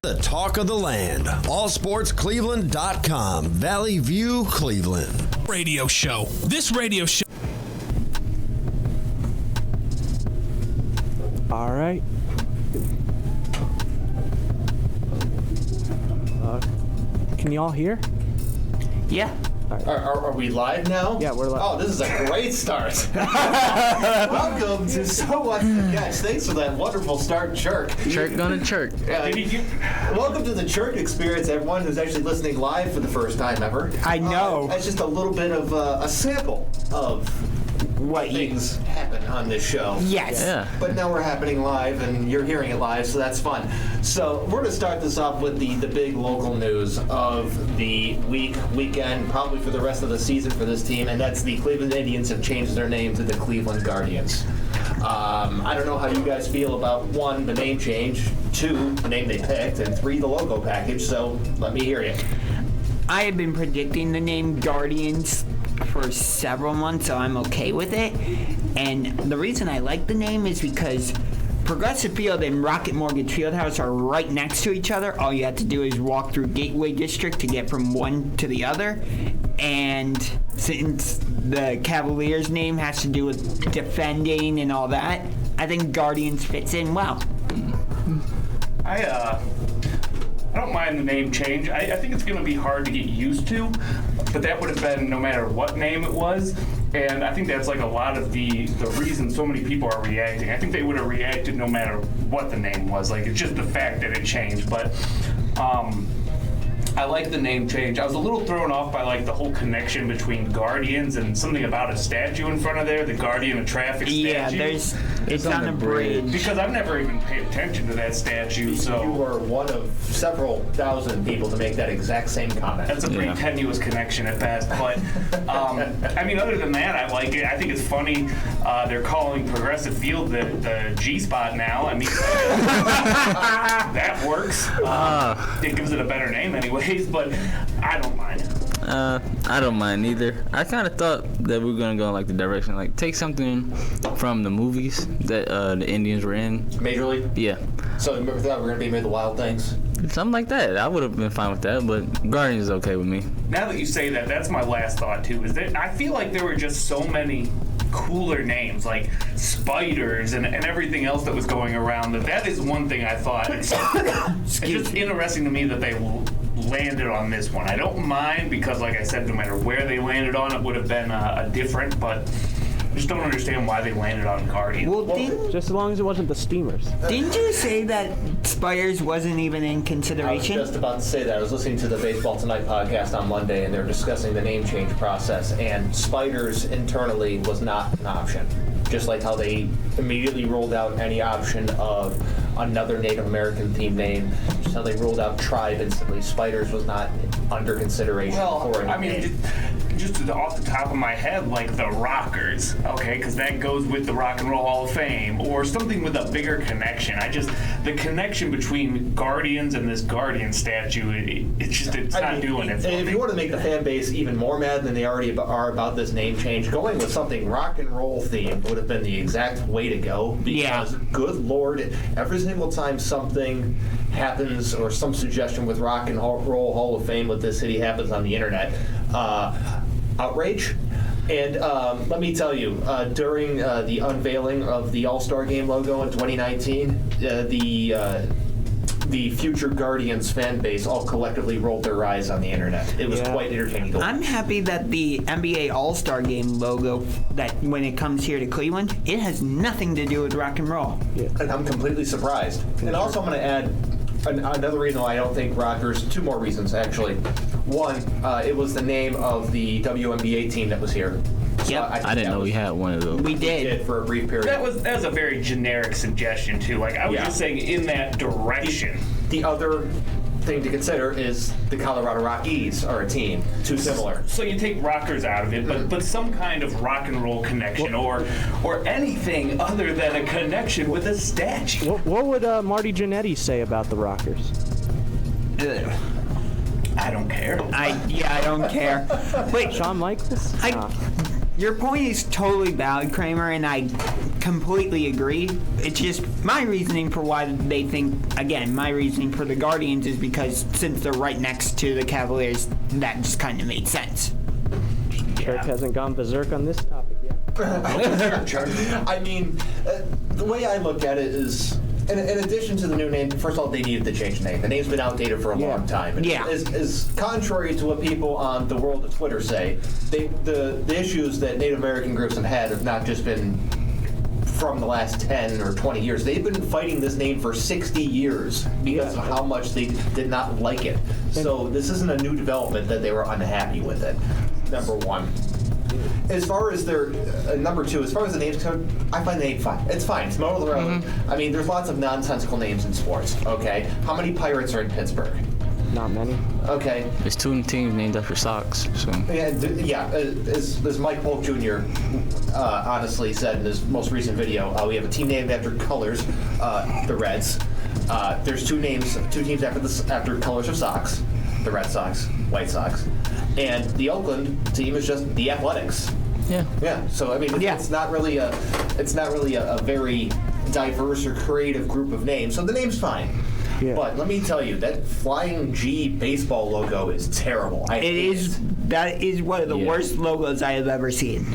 The talk of the land. AllSportsCleveland.com. Valley View, Cleveland. Radio show. This radio show. All right. Can you all hear? Yeah. Are we live now? Yeah, we're live. Oh, this is a great start. Welcome to So What the Catch. Thanks for that wonderful start, Churk. Churk gonna Churk. Welcome to the Churk experience, everyone who's actually listening live for the first time ever. I know. That's just a little bit of a sample of what things happen on this show. Yes. Yeah. But now we're happening live, and you're hearing it live, so that's fun. So we're going to start this off with the big local news of the weekend, probably for the rest of the season for this team, and that's the Cleveland Indians have changed their name to the Cleveland Guardians. I don't know how you guys feel about, 1, the name change, 2, the name they picked, and 3, the logo package, so let me hear you. I have been predicting the name Guardians for several months, so I'm okay with it. And the reason I like the name is because Progressive Field and Rocket Mortgage Fieldhouse are right next to each other. All you have to do is walk through Gateway District to get from one to the other. And since the Cavaliers' name has to do with defending and all that, I think Guardians fits in well. I don't mind the name change. I think it's going to be hard to get used to, but that would have been no matter what name it was. And I think that's like a lot of the reason so many people are reacting. I think they would have reacted no matter what the name was. Like, it's just the fact that it changed. But I like the name change. I was a little thrown off by like the whole connection between Guardians and something about a statue in front of there, the Guardian of Traffic statue. Yeah, it's on a bridge. Because I've never even paid attention to that statue, so... You were one of several thousand people to make that exact same comment. That's a pretty tenuous connection at best, but I mean, other than that, I like it. I think it's funny they're calling Progressive Field the G-spot now. I mean, that works. It gives it a better name anyways, but I don't mind it. I don't mind either. I kind of thought that we were gonna go in like the direction, like take something from the movies that the Indians were in. Major League? Yeah. So remember that we're gonna be made the Wild Things? Something like that. I would have been fine with that, but Guardians is okay with me. Now that you say that, that's my last thought too. Is that I feel like there were just so many cooler names like Spiders and everything else that was going around. That is one thing I thought. It's just interesting to me that they landed on this one. I don't mind because, like I said, no matter where they landed on, it would have been a different, but I just don't understand why they landed on Guardians. Well, Just as long as it wasn't the Steamers. didn't you say that Spiders wasn't even in consideration? I was just about to say that. I was listening to the Baseball Tonight podcast on Monday, and they were discussing the name change process, and Spiders internally was not an option. Just like how they immediately rolled out any option of another Native American themed name, just how they rolled out Tribe instantly. Spiders was not under consideration for a name. Just off the top of my head, like the Rockers, okay, because that goes with the Rock and Roll Hall of Fame, or something with a bigger connection. The connection between Guardians and this Guardian statue, it's not doing it for me. If you want to make the fan base even more mad than they already are about this name change, going with something rock and roll themed would have been the exact way to go. Because, good Lord, every single time something happens or some suggestion with Rock and Roll Hall of Fame with this city happens on the internet, outrage. And let me tell you, during the unveiling of the All-Star Game logo in 2019, the future Guardians fan base all collectively rolled their eyes on the internet. It was quite entertaining to watch. I'm happy that the NBA All-Star Game logo, that when it comes here to Cleveland, it has nothing to do with rock and roll. Yeah. And I'm completely surprised. And also I'm going to add another reason why I don't think Rodgers, 2 more reasons actually. One, it was the name of the WNBA team that was here. Yep. I didn't know we had one of those. We did. For a brief period. That was a very generic suggestion too. Like I was just saying in that direction. The other thing to consider is the Colorado Rockies are a team. Too similar. So you take Rockers out of it, but some kind of rock and roll connection or anything other than a connection with a statue. What would Marty Jannetty say about the Rockers? I don't care. I don't care. Wait, Shawn Michaels? Your point is totally valid, Kramer, and I completely agree. It's just my reasoning for why they think, again, my reasoning for the Guardians is because since they're right next to the Cavaliers, that just kind of made sense. Churk hasn't gone berserk on this topic yet. I mean, the way I look at it is, in addition to the new name, first of all, they needed to change the name. The name's been outdated for a long time. And is contrary to what people on the world of Twitter say, the issues that Native American groups have not just been from the last 10 or 20 years. They've been fighting this name for 60 years because of how much they did not like it. So this isn't a new development that they were unhappy with it, number one. As far as their number two, as far as the names go, I find the name fine. It's fine. It's middle of the road. I mean, there's lots of nonsensical names in sports. Okay, how many Pirates are in Pittsburgh? Not many. Okay. There's 2 teams named after socks. So. As Mike Polk Jr. Honestly said in his most recent video, we have a team named after colors, the Reds. There's two teams after colors of socks, the Red Sox, White Sox. And the Oakland team is just the Athletics. Yeah. Yeah. So I mean, it's not really a very diverse or creative group of names. So the name's fine. Yeah. But let me tell you, that Flying G baseball logo is terrible. That is one of the worst logos I have ever seen.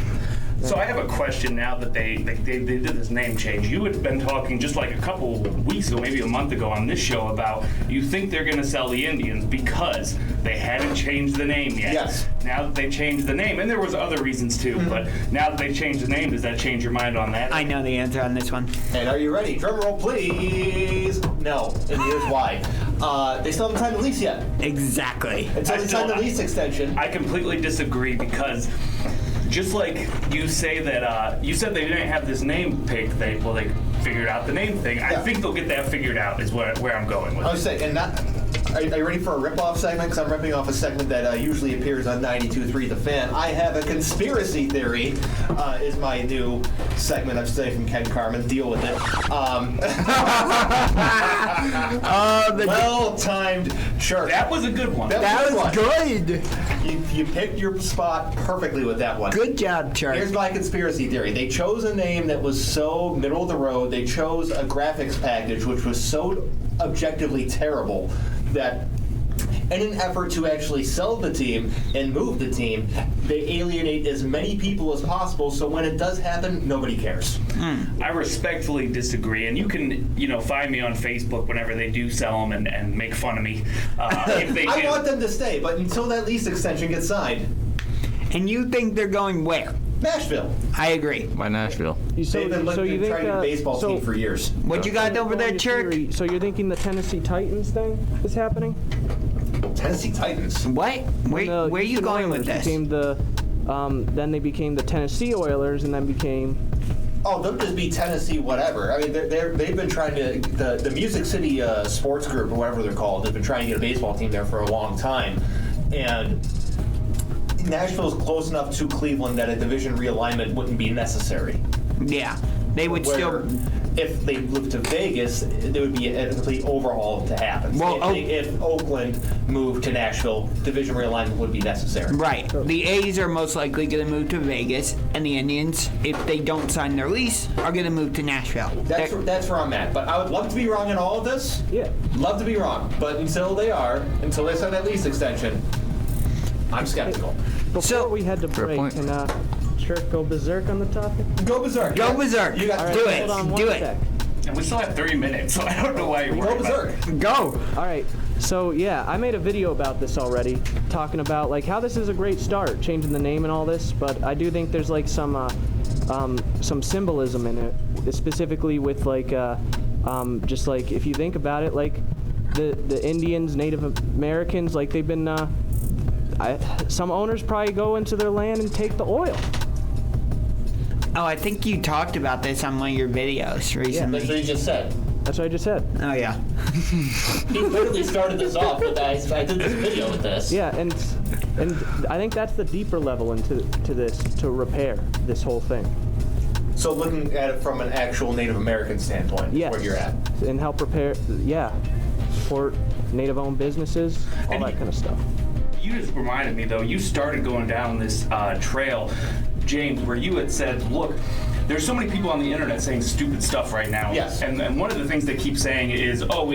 So I have a question now that they did this name change. You had been talking just like a couple weeks ago, maybe a month ago on this show about you think they're going to sell the Indians because they hadn't changed the name yet. Yes. Now that they changed the name, and there was other reasons too, but now that they changed the name, does that change your mind on that? I know the answer on this one. And are you ready? Drum roll, please. No, and here's why. They still haven't signed the lease yet. Exactly. Until they sign the lease extension. I completely disagree because just like you say that, you said they didn't have this name picked. They figured out the name thing. I think they'll get that figured out. Is where I'm going with. I was saying, and that. Are you ready for a rip-off segment? Because I'm ripping off a segment that usually appears on 92.3 The Fan. I have a conspiracy theory. Is my new segment. I'm saying from Ken Carmen. Deal with it. Well-timed Churk. That was a good one. That was good. You picked your spot perfectly with that one. Good job, Churk. Here's my conspiracy theory. They chose a name that was so middle of the road. They chose a graphics package which was so objectively terrible that in an effort to actually sell the team and move the team, they alienate as many people as possible, so when it does happen, nobody cares. I respectfully disagree, and you can, find me on Facebook whenever they do sell them and make fun of me. If they I want them to stay, but until that lease extension gets signed. And you think they're going where? Nashville. I agree. Why Nashville? They've been trying to be a baseball team for years. What you got over there, Churk? So you're thinking the Tennessee Titans thing is happening? Tennessee Titans? What? Where are you going with this? Then they became the Tennessee Oilers, and then became... Oh, they'll just be Tennessee whatever. I mean, they've been trying to... The Music City Sports Group, or whatever they're called, they've been trying to get a baseball team there for a long time. And Nashville's close enough to Cleveland that a division realignment wouldn't be necessary. Yeah. They would still... If they moved to Vegas, there would be a complete overhaul to happen. If Oakland moved to Nashville, division realignment would be necessary. Right. The A's are most likely going to move to Vegas, and the Indians, if they don't sign their lease, are going to move to Nashville. That's where I'm at. But I would love to be wrong in all of this. Yeah. Love to be wrong. But until they sign that lease extension, I'm skeptical. Before we head to break, can Churk go berserk on the topic? Go berserk. Go berserk. You got do it. Do it. And we still have 30 minutes, so I don't know why you're worried about it. Go. All right. So yeah, I made a video about this already, talking about like how this is a great start, changing the name and all this. But I do think there's like some symbolism in it, specifically with like just like if you think about it, like the Indians, Native Americans, like they've been some owners probably go into their land and take the oil. Oh, I think you talked about this on one of your videos recently. That's what you just said. That's what I just said. Oh, yeah. He literally started this off with I did this video with this. Yeah, and I think that's the deeper level into this, to repair this whole thing. So looking at it from an actual Native American standpoint, yes, where you're at. And help repair, support Native-owned businesses, all that kind of stuff. You just reminded me, though, you started going down this trail. James, where you had said, look, there's so many people on the internet saying stupid stuff right now. Yes. And one of the things they keep saying is, oh,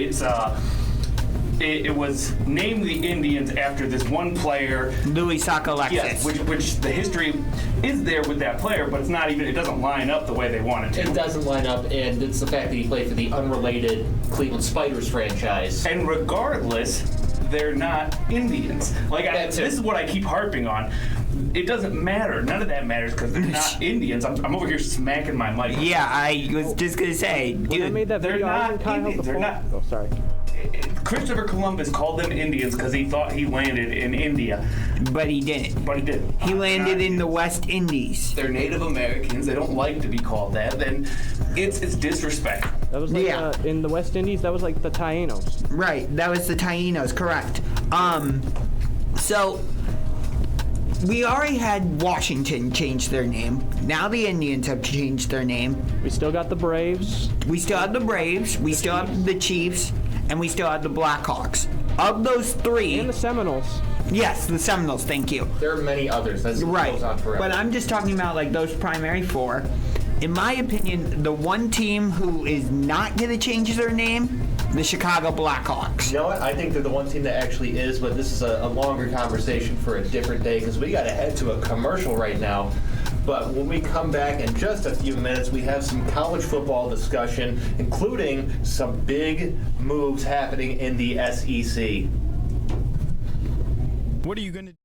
it was named the Indians after this one player. Louis Sockalexis. Yes, which the history is there with that player, but it doesn't line up the way they want it to. It doesn't line up, and it's the fact that he played for the unrelated Cleveland Spiders franchise. And regardless, they're not Indians. This is what I keep harping on. It doesn't matter. None of that matters because they're not Indians. I'm over here smacking my mic. Yeah, I was just going to say, dude. When I made that they're video, I not wasn't Kyle Indians. before. They're not. Oh, sorry. Christopher Columbus called them Indians because he thought he landed in India. But he didn't. But he didn't. He landed in the West Indies. They're Native Americans. They don't like to be called that. Then it's disrespect. That was like in the West Indies. That was like the Taínos. Right, that was the Taínos, correct. So we already had Washington change their name. Now the Indians have changed their name. We still got the Braves. We still have the Braves, we still have the Chiefs, and we still have the Blackhawks. Of those three... And the Seminoles. Yes, the Seminoles, thank you. There are many others. That Right, goes on forever. but I'm just talking about like those primary four. In my opinion, the one team who is not going to change their name, the Chicago Blackhawks. You know what? I think they're the one team that actually is, but this is a longer conversation for a different day because we got to head to a commercial right now. But when we come back in just a few minutes, we have some college football discussion, including some big moves happening in the SEC. What are you going to do?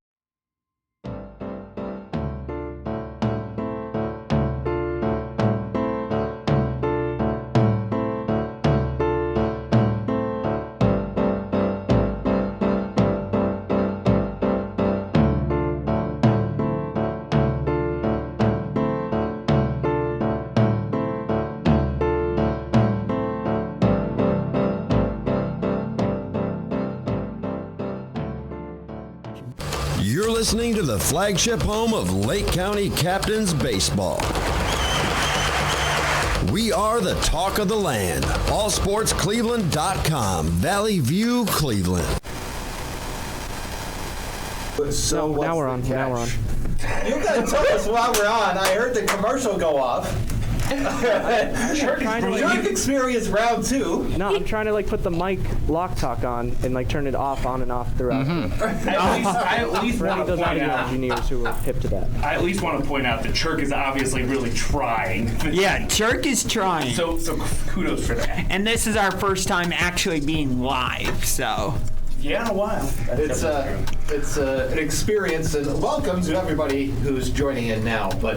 You're listening to the flagship home of Lake County Captains Baseball. We are the talk of the land. AllSportsCleveland.com. Valley View, Cleveland. So now we're on. what's the Now we're on. catch? You gotta tell us while we're on. I heard the commercial go off. Churk Experience round 2. No, I'm trying to like put the mic lock talk on and like turn it off, on and off throughout. I at least For any want of to those point audio out. engineers who are hip to that. I at least want to point out that Churk is obviously really trying. Yeah, Churk is trying. So kudos for that. And this is our first time actually being live, so. Yeah, in a while. It's an experience, and welcome to everybody who's joining in now. But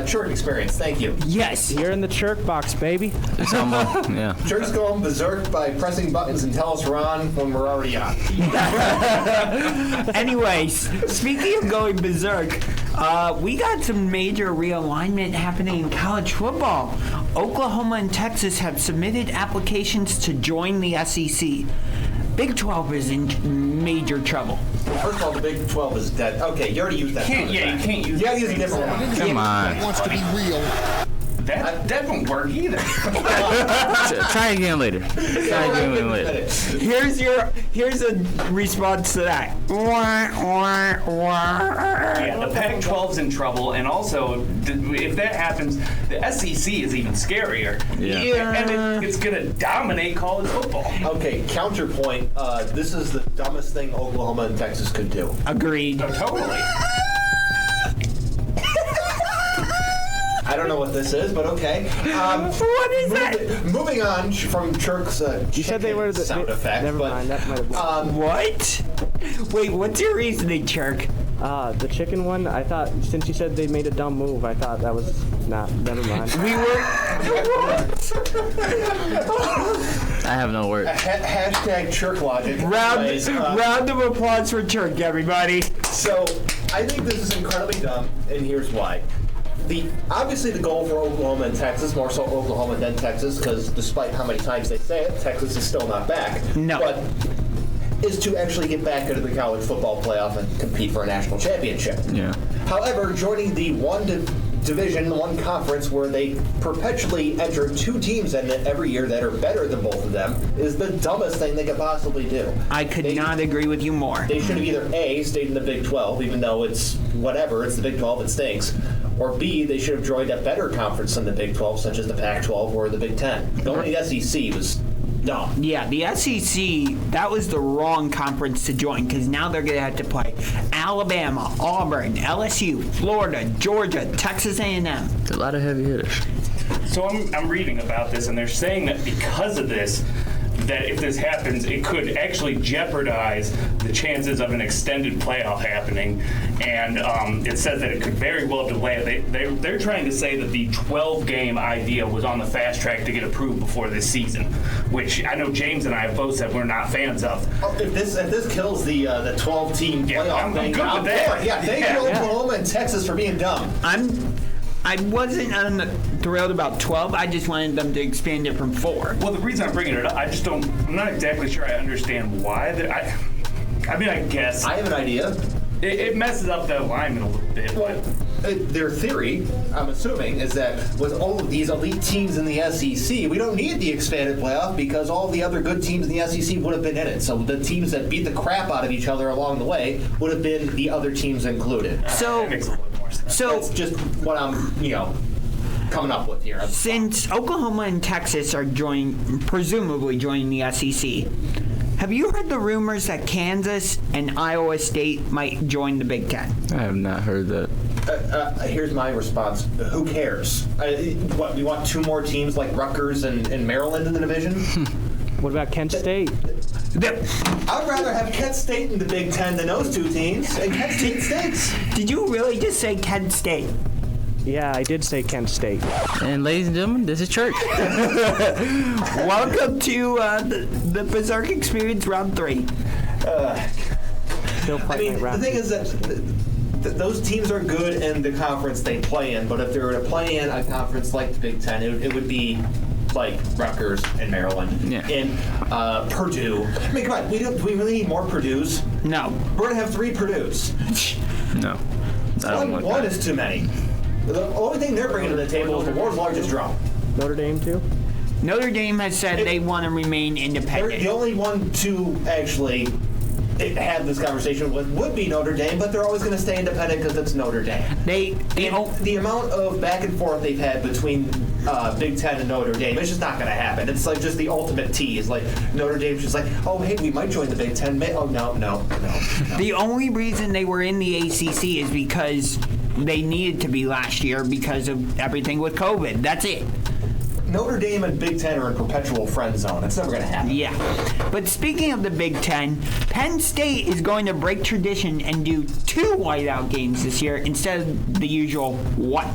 Churk Experience, thank you. Yes. You're in the Churk box, baby. It's almost, yeah. Churk's going berserk by pressing buttons and tell us we're on when we're already on. Anyways, speaking of going berserk, we got some major realignment happening in college football. Oklahoma and Texas have submitted applications to join the SEC. Big 12 is in major trouble. First of all, the Big 12 is dead. Okay, you already used that. You can't use You gotta use a different one. Come on. That won't work either. Try again later. Try again later. Here's a response to that. Yeah, the Pac-12's in trouble, and also, if that happens, the SEC is even scarier. Yeah. And it's going to dominate college football. Okay, counterpoint. This is the dumbest thing Oklahoma and Texas could do. Agreed. So totally. I don't know what this is, but okay. What is that? Moving on from Churk's You said they were the sound effect. Never but, mind. That might have been. What? Wait, what's your reasoning, Churk? The chicken one. I thought since you said they made a dumb move, I thought that was not. Never mind. We were. I have no words. Hashtag Churk logic. Round Anyways, of applause for Churk, everybody. So, I think this is incredibly dumb, and here's why. Obviously the goal for Oklahoma and Texas, more so Oklahoma than Texas, because despite how many times they say it, Texas is still not back. No. But is to actually get back into the college football playoff and compete for a national championship. Yeah. However, joining the 1 to division, one conference where they perpetually enter two teams in it every year that are better than both of them is the dumbest thing they could possibly do. I could not agree with you more. They should have either A, stayed in the Big 12, even though it's whatever, it's the Big 12, it stinks, or B, they should have joined a better conference than the Big 12, such as the Pac-12 or the Big 10. Going to the SEC was dumb. Yeah, the SEC, that was the wrong conference to join because now they're going to have to play Alabama, Auburn, LSU, Florida, Georgia, Texas A&M. It's a lot of heavy hitters. So I'm reading about this, and they're saying that because of this, that if this happens, it could actually jeopardize the chances of an extended playoff happening. And it says that it could very well delay it. They're trying to say that the 12-game idea was on the fast track to get approved before this season, which I know James and I have both said we're not fans of. Oh, if this kills the 12-team playoff I'm thing, good with that. Yeah, thank you Oklahoma and Texas for being dumb. I wasn't thrilled about 12. I just wanted them to expand it from 4. Well, the reason I'm bringing it up, I'm not exactly sure I understand why. I mean, I guess. I have an idea. It messes up the alignment a little bit. Well, their theory, I'm assuming, is that with all of these elite teams in the SEC, we don't need the expanded playoff because all the other good teams in the SEC would have been in it. So the teams that beat the crap out of each other along the way would have been the other teams included. That makes a little more sense. So That's just what I'm, coming up with here. since Oklahoma and Texas are presumably joining the SEC, have you heard the rumors that Kansas and Iowa State might join the Big Ten? I have not heard that. Here's my response. Who cares? What, we want 2 more teams like Rutgers and Maryland in the division? What about Kent State? I'd rather have Kent State in the Big Ten than those 2 teams, and Kent State stinks. Did you really just say Kent State? Yeah, I did say Kent State. And ladies and gentlemen, this is Churk. Welcome to the Berzerk Experience Round 3. The thing is that those teams are good in the conference they play in, but if they were to play in a conference like the Big Ten, it would be like Rutgers and Maryland and Purdue. I mean, come on, do we really need more Purdues? No. We're going to have 3 Purdues. No. I don't want One that. is too many. The only thing they're bringing to the table is the world's largest drum. Notre Dame too? Notre Dame has said they want to remain They're independent. the only one to actually have this conversation with would be Notre Dame, but they're always going to stay independent because it's Notre Dame. The amount of back and forth they've had between Big Ten and Notre Dame, it's just not going to happen. It's like just the ultimate tease. Like Notre Dame's just like, oh hey, we might join the Big Ten. Oh no. The only reason they were in the ACC is because they needed to be last year because of everything with COVID. That's it. Notre Dame and Big Ten are in perpetual friend zone. It's never going to happen. Yeah. But speaking of the Big Ten, Penn State is going to break tradition and do 2 whiteout games this year instead of the usual one.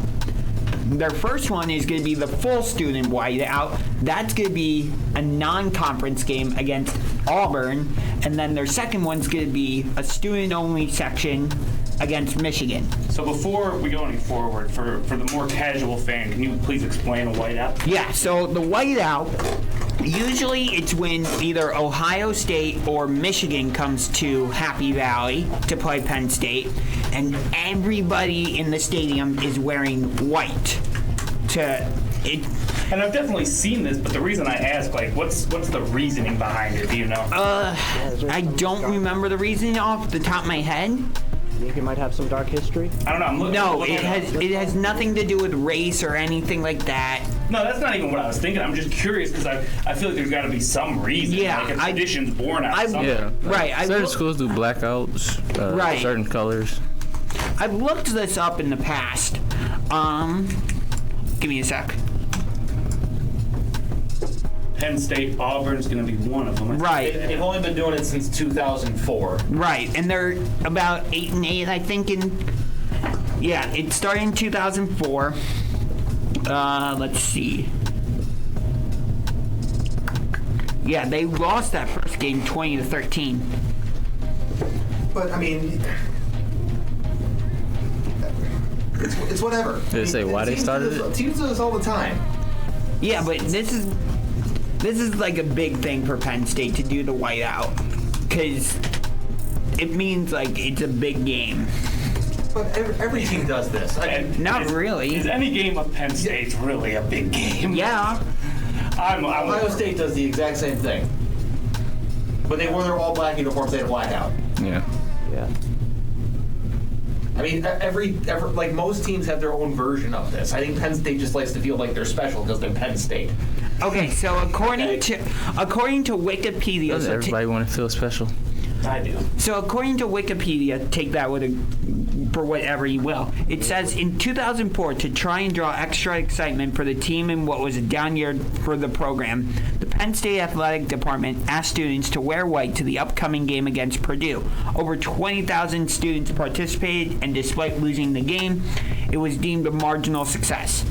Their first one is going to be the full student whiteout. That's going to be a non-conference game against Auburn. And then their second one's going to be a student-only section against Michigan. So before we go any forward, for the more casual fan, can you please explain a whiteout? Yeah, so the whiteout, usually it's when either Ohio State or Michigan comes to Happy Valley to play Penn State, and everybody in the stadium is wearing white. And I've definitely seen this, but the reason I ask, what's the reasoning behind it? Do you know? I don't remember the reasoning off the top of my head. You think it might have some dark history? I don't know. No, it has nothing to do with race or anything like that. No, that's not even what I was thinking. I'm just curious because I feel like there's got to be some reason. Yeah, like a tradition's born out of something. Yeah. Right. Certain schools do blackouts. Right. Certain colors. I've looked this up in the past. Give me a sec. Penn State, Auburn's going to be one of them. Right. They've only been doing it since 2004. Right, and they're about 8-8, I think. It started in 2004. Let's see. Yeah, they lost that first game 20-13. But I mean, it's whatever. Did it say why they started it? Teams do this all the time. Yeah, but this is like a big thing for Penn State to do the whiteout, because it means like it's a big game. But every team does this. Not really. Is any game of Penn State's really a big game? Yeah. Ohio State does the exact same thing. But they wore their all-black uniforms, they had Whiteout. Yeah. Yeah. I mean, like most teams have their own version of this. I think Penn State just likes to feel like they're special because they're Penn State. Okay, so according to Wikipedia, Doesn't everybody want to feel special? I do. So according to Wikipedia, take that for whatever you will. It says in 2004, to try and draw extra excitement for the team in what was a down year for the program, the Penn State Athletic Department asked students to wear white to the upcoming game against Purdue. Over 20,000 students participated, and despite losing the game, it was deemed a marginal success.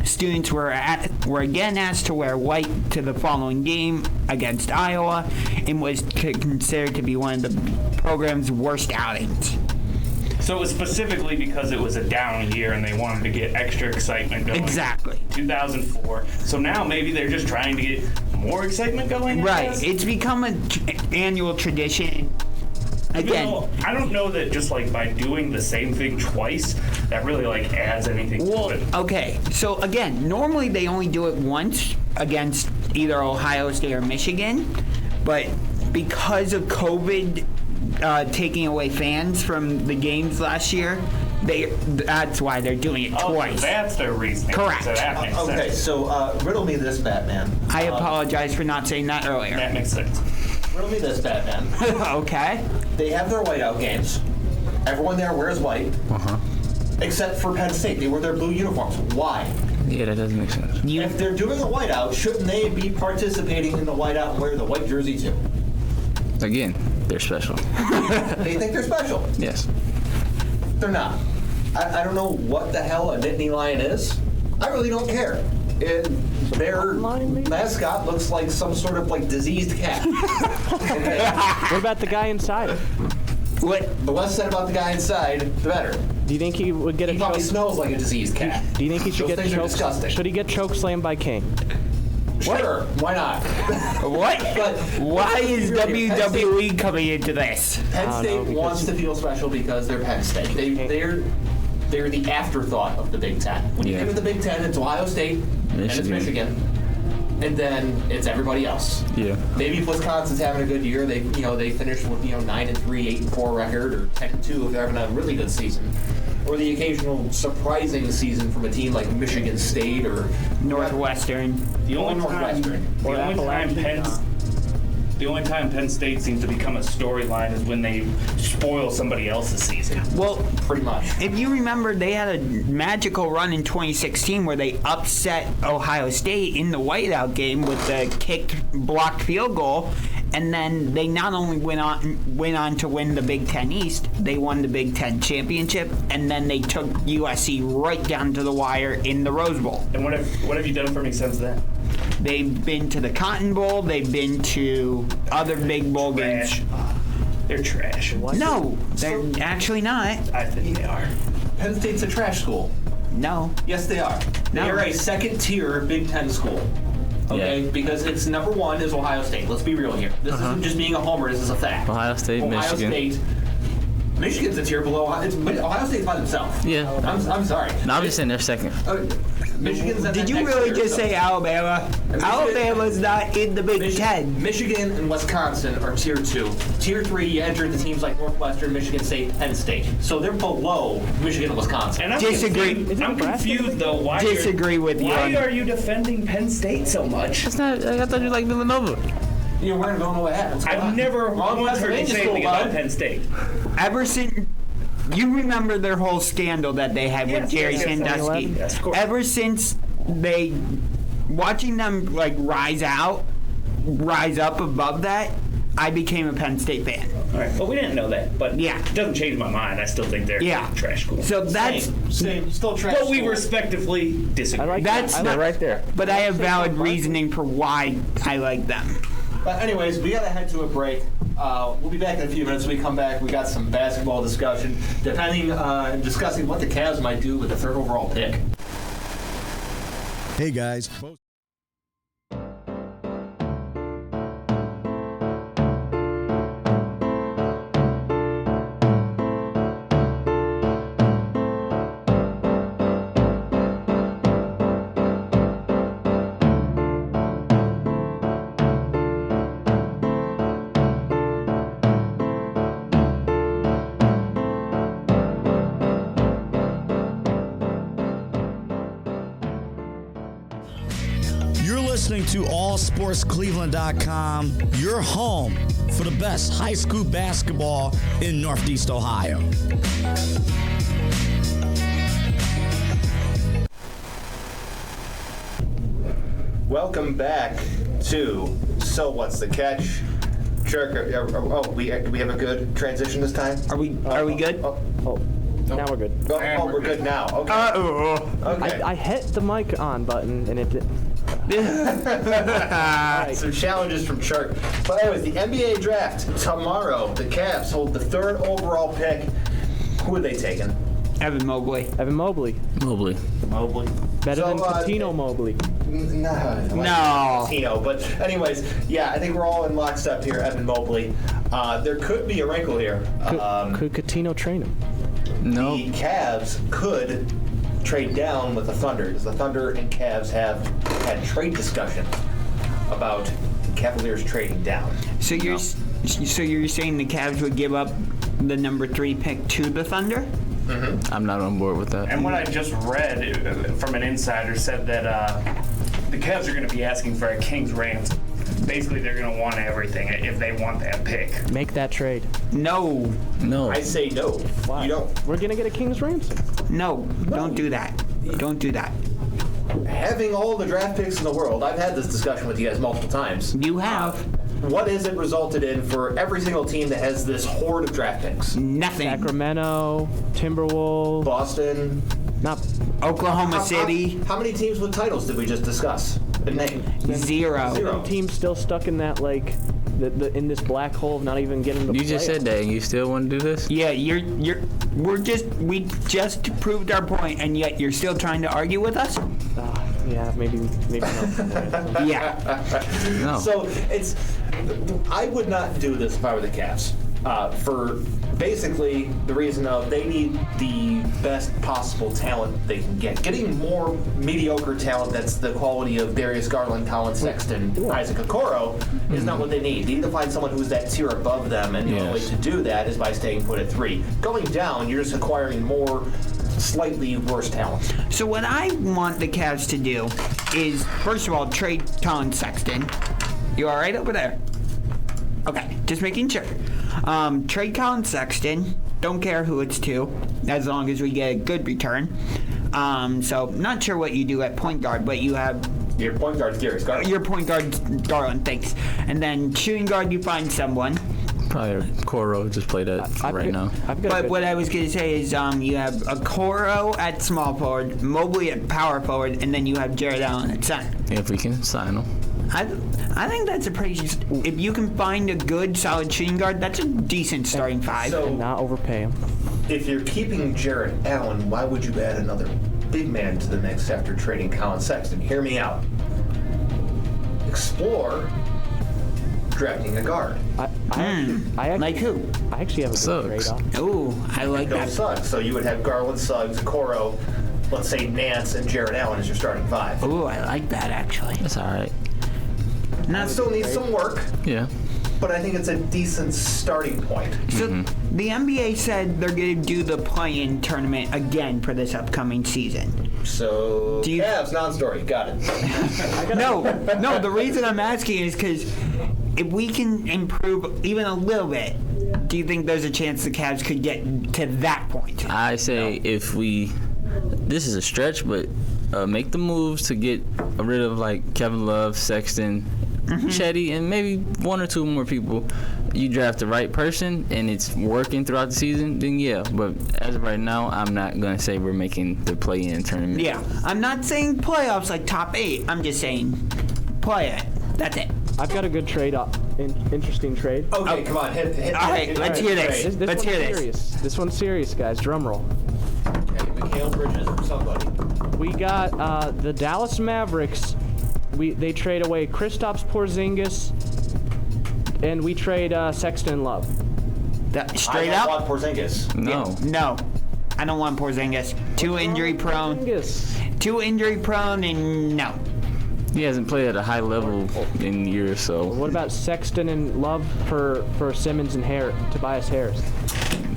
Students were again asked to wear white to the following game against Iowa, and was considered to be one of the program's worst outings. So it was specifically because it was a down year and they wanted to get extra excitement going. Exactly. 2004. So now maybe they're just trying to get more excitement going. Right. It's become an annual tradition. Again, I don't know that just like by doing the same thing twice, that really like adds anything to it. Okay. So again, normally they only do it once against either Ohio State or Michigan, but because of COVID taking away fans from the games last year, that's why they're doing it twice. That's their reasoning. Correct. So that makes Okay, sense. so riddle me this, Batman. I apologize for not saying that earlier. That makes sense. Riddle me this, Batman. Okay. They have their whiteout games. Everyone there wears white. Except for Penn State. They wear their blue uniforms. Why? Yeah, that doesn't make sense. If they're doing a whiteout, shouldn't they be participating in the whiteout and wear the white jersey too? Again, they're special. They think they're special. Yes. They're not. I don't know what the hell a Nittany Lion is. I really don't care. Their mascot looks like some sort of like diseased cat. Okay. What about the guy inside? The less said about the guy inside, the better. Do you think he would get He a probably choke? smells like a diseased cat. Do you think he should Those get things are choke? disgusting. Should he get choke slammed by King? Sure, why not? What? But Why is WWE coming into this? Penn State wants to feel special because they're Penn State. They're the afterthought of the Big Ten. When you Yeah. think of the Big Ten, it's Ohio State and it's Michigan, and then it's everybody else. Yeah. Maybe if Wisconsin's having a good year, they finish with 9-3, 8-4 record, or 10-2 if they're having a really good season, or the occasional surprising season from a team like Michigan State or Northwestern. The only time Penn State seems to become a storyline is when they spoil somebody else's season. Well, pretty much. if you remember, they had a magical run in 2016 where they upset Ohio State in the whiteout game with the blocked field goal, and then they not only went on to win the Big Ten East, they won the Big Ten championship, and then they took USC right down to the wire in the Rose Bowl. And what have you done for me since then? They've been to the Cotton Bowl. They've been to other big bowl games. Trash. They're trash. No, they're actually not. I think they are. Penn State's a trash school. No. Yes, they are. They No. are a second-tier Big Ten school. Okay, Yeah. because it's number one is Ohio State. Let's be real here. This isn't just being a homer. This is a fact. Ohio State, Michigan. State. Michigan's a tier below. Ohio State's by themselves. Yeah. I'm sorry. No, I'm just saying they're second. Michigan's at Did that you next really tier, just so. say Alabama? Alabama's not in the Big Ten. Michigan and Wisconsin are tier 2. Tier 3, you enter the teams like Northwestern, Michigan State, Penn State. So they're below Michigan and Wisconsin. And I'm Disagree. Confused, I'm confused though. Why Disagree with you Why on- are you defending Penn State so much? It's not. I thought you liked Villanova. We're going to know what happens. I've never once heard you say anything about Penn State. Ever since you remember their whole scandal that they had with Jerry Sandusky. Yes, of course. Ever since watching them like rise up above that, I became a Penn State fan. All right. Well, we didn't know that, but Yeah. it doesn't change my mind. I still think they're Yeah. trash school. So that's Same. Still trash. But we school. respectively disagree. I like That's that. not- Right there. but I have valid reasoning for why I like them. But anyways, we gotta head to a break. We'll be back in a few minutes. When we come back, we got some basketball discussion, discussing what the Cavs might do with the third overall pick. Hey guys. listening to allsportscleveland.com, your home for the best high school basketball in Northeast Ohio. Welcome back to So What's the Catch? Churk, we have a good transition this time? Are we good? Now we're good. We're good now. Okay. Okay. I hit the mic on button and it didn't. Right. Some challenges from Churk. But anyways, the NBA draft tomorrow. The Cavs hold the 3rd overall pick. Who are they taking? Evan Mobley. Mobley. Better than Patino Mobley. No. Patino. But anyways, yeah, I think we're all in lockstep here. Evan Mobley. There could be a wrinkle here. Could Coutinho train him? No. The Cavs could trade down with the Thunder, because the Thunder and Cavs have had trade discussions about Cavaliers trading down. So you're saying the Cavs would give up the number 3 pick to the Thunder? Mm-hmm. I'm not on board with that. And what I just read from an insider said that the Cavs are going to be asking for a king's ransom. Basically, they're going to want everything if they want that pick. Make that trade. No. I say no. Why? You don't. We're gonna get a king's ransom. No. Don't do that. Don't do that. Having all the draft picks in the world, I've had this discussion with you guys multiple times. You have. What has it resulted in for every single team that has this horde of draft picks? Nothing. Sacramento, Timberwolves, Boston, not Oklahoma City. How many teams with titles did we just discuss? Name. Zero. teams still stuck in that in this black hole of not even getting the. You just said that, and you still want to do this? Yeah, we just proved our point, and yet you're still trying to argue with us? Yeah, maybe not. Yeah. No. So I would not do this if I were the Cavs. For basically the reason of they need the best possible talent they can get. Getting more mediocre talent that's the quality of Darius Garland, Colin Sexton, Isaac Okoro is not what they need. They need to find someone who's that tier above them, and the only way to do that is by staying put at 3. Going down, you're just acquiring more slightly worse talent. So what I want the Cavs to do is, first of all, trade Colin Sexton. You all right over there? Okay, just making sure. Trade Colin Sexton. Don't care who it's to, as long as we get a good return. So not sure what you do at point guard, but you have Your point guard's Darius Garland. your point guard Garland, thanks. And then shooting guard, you find someone. Probably Coro just played that right now. But what I was going to say is you have a Coro at small forward, Mobley at power forward, and then you have Jared Allen at center. If we can sign him. I think that's a pretty. If you can find a good, solid shooting guard, that's a decent starting 5. So, And not overpay him. if you're keeping Jared Allen, why would you add another big man to the mix after trading Colin Sexton? Hear me out. Explore drafting a guard. I actually, Like who? I actually have a good Suggs. trade-off. Ooh, I like No that. Suggs. So you would have Garland, Suggs, Coro, let's say Nance, and Jared Allen as your starting 5. Ooh, I like that actually. That's all right. Not Still needs some work, Yeah. but I think it's a decent starting point. So the NBA said they're going to do the play-in tournament again for this upcoming season. So, Do you- Cavs, non-story. Got it. No, the reason I'm asking is because if we can improve even a little bit, do you think there's a chance the Cavs could get to that point? I say if we, this is a stretch, but make the moves to get rid of like Kevin Love, Sexton, Chetty, and maybe 1 or 2 more people. You draft the right person and it's working throughout the season, then yeah. But as of right now, I'm not gonna say we're making the play-in tournament. Yeah, I'm not saying playoffs like top 8. I'm just saying play it. That's it. I've got a good trade up. Interesting trade. Okay, come on. Hit All right, let's hear this. This Let's one's hear this. serious. This one's serious, guys. Drum roll. Mikal Bridges or somebody. We got the Dallas Mavericks. They trade away Kristaps Porzingis, and we trade Sexton and Love. Straight I up? don't want Porzingis. No. No. I don't want Porzingis. Too injury prone. Porzingis. Too injury prone, and no. He hasn't played at a high level in years, so. What about Sexton and Love for Simmons and Tobias Harris?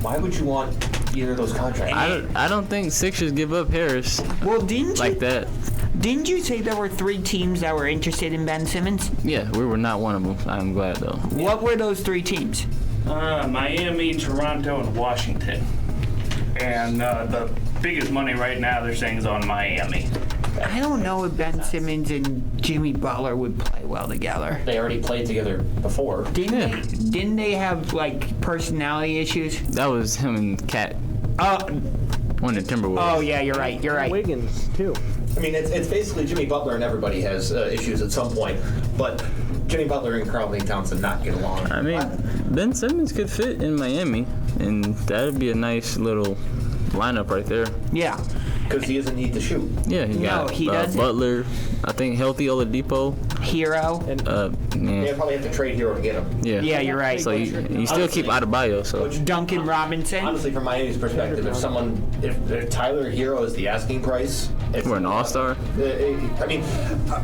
Why would you want either of those contracts? I don't think Sixers give up Harris Well, didn't like you? that. Didn't you say there were 3 teams that were interested in Ben Simmons? Yeah, we were not one of them. I'm glad though. What were those 3 teams? Miami, Toronto, and Washington. And the biggest money right now they're saying is on Miami. I don't know if Ben Simmons and Jimmy Butler would play well together. They already played together before. Didn't they have like personality issues? That was him and Cat. One of the Timberwolves. Oh yeah, you're right. Wiggins too. I mean, it's basically Jimmy Butler and everybody has issues at some point, but Jimmy Butler and Karl Anthony Towns did not get along. I mean, Ben Simmons could fit in Miami, and that'd be a nice little lineup right there. Yeah. Because he doesn't need to shoot. Yeah, he got Butler, I think healthy Oladipo. Hero. They probably have to trade Hero to get him. Yeah, you're right. So you still keep Adebayo. So Duncan Robinson. Honestly, from Miami's perspective, if Tyler Hero is the asking price, we're an all-star. I mean,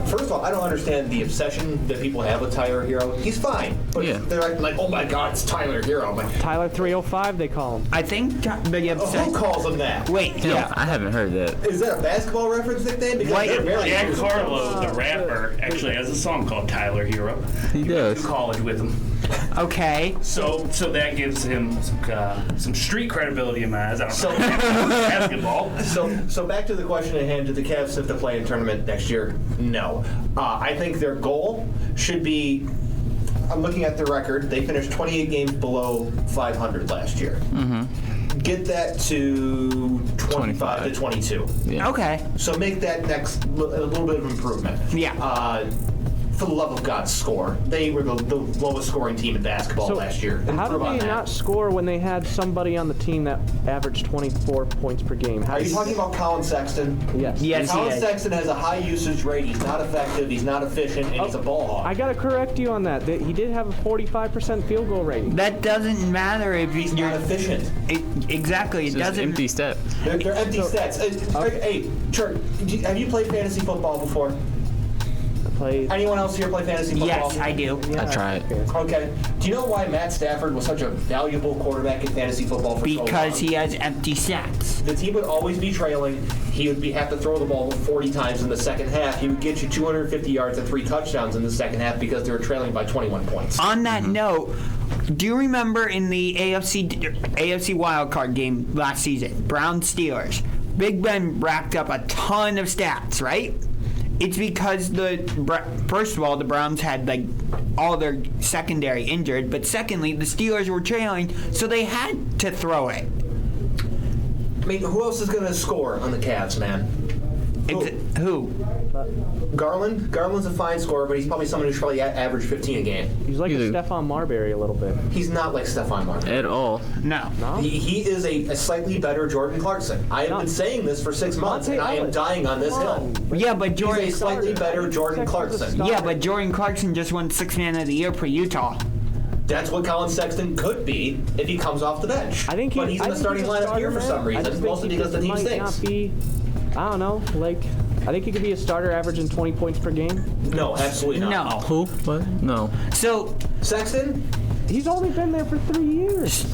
first of all, I don't understand the obsession that people have with Tyler Hero. He's fine, but they're acting like, oh my God, it's Tyler Hero. I'm like, Tyler 305, they call him. I think the obsession. Who calls him that? Wait, I haven't heard that. Is that a basketball reference nickname? Because Jack Harlow, the rapper, actually has a song called Tyler Hero. He does. Went to college with him. Okay. So that gives him some street credibility in my eyes. I don't know basketball. So back to the question at hand: do the Cavs have to play in tournament next year? No. I think their goal should be. I'm looking at the record. They finished 28 games below 500 last year. Mm-hmm. Get that to 25 to 22. Yeah. Okay. So make that next a little bit of improvement. Yeah. For the love of God, score. They were the lowest scoring team in basketball last year. How did they not score when they had somebody on the team that averaged 24 points per game? Are you talking about Colin Sexton? Yes. Yes, Colin Sexton has a high usage rate. He's not effective. He's not efficient, and he's a ball hawk. I gotta correct you on that. He did have a 45% field goal rating. That doesn't matter if He's you're not efficient. Exactly. It Just doesn't. empty stats. They're empty stats. Hey, Churk, have you played fantasy football before? Anyone else here play fantasy football? Yes, I do. I tried. Okay. Do you know why Matt Stafford was such a valuable quarterback in fantasy football for so long? Because he has empty stats. The team would always be trailing. He would have to throw the ball 40 times in the second half. He would get you 250 yards and 3 touchdowns in the second half because they were trailing by 21 points. On that note, do you remember in the AFC wildcard game last season, Browns Steelers, Big Ben racked up a ton of stats, right? It's because first of all, the Browns had like all their secondary injured, but secondly, the Steelers were trailing, so they had to throw it. I mean, who else is going to score on the Cavs, man? Who? Garland. Garland's a fine scorer, but he's probably someone who's probably average 15 a game. He's like a Stephon Marbury a little bit. He's not like Stephon Marbury. At all. No. He is a slightly better Jordan Clarkson. I have been saying this for 6 months, and I am dying on this hill. Yeah, but Jordan. He's a slightly better Jordan Clarkson. Yeah, but Jordan Clarkson just won 6th Man of the Year for Utah. That's what Colin Sexton could be if he comes off the bench. But he's in the starting lineup here for some reason, mostly because the team stinks. I don't know, I think he could be a starter averaging 20 points per game. No, absolutely not. No. Who? What? No. So Sexton? He's only been there for 3 years.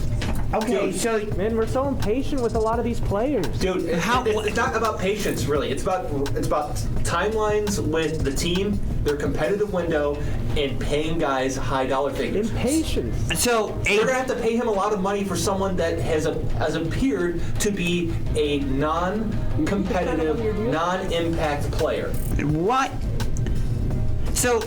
Okay, Dude, so man, we're so impatient with a lot of these players. Dude, it's not about patience, really. It's about timelines with the team, their competitive window, and paying guys high dollar figures. Impatience. So they're gonna have to pay him a lot of money for someone that has appeared to be a non-competitive, non-impact player. What? So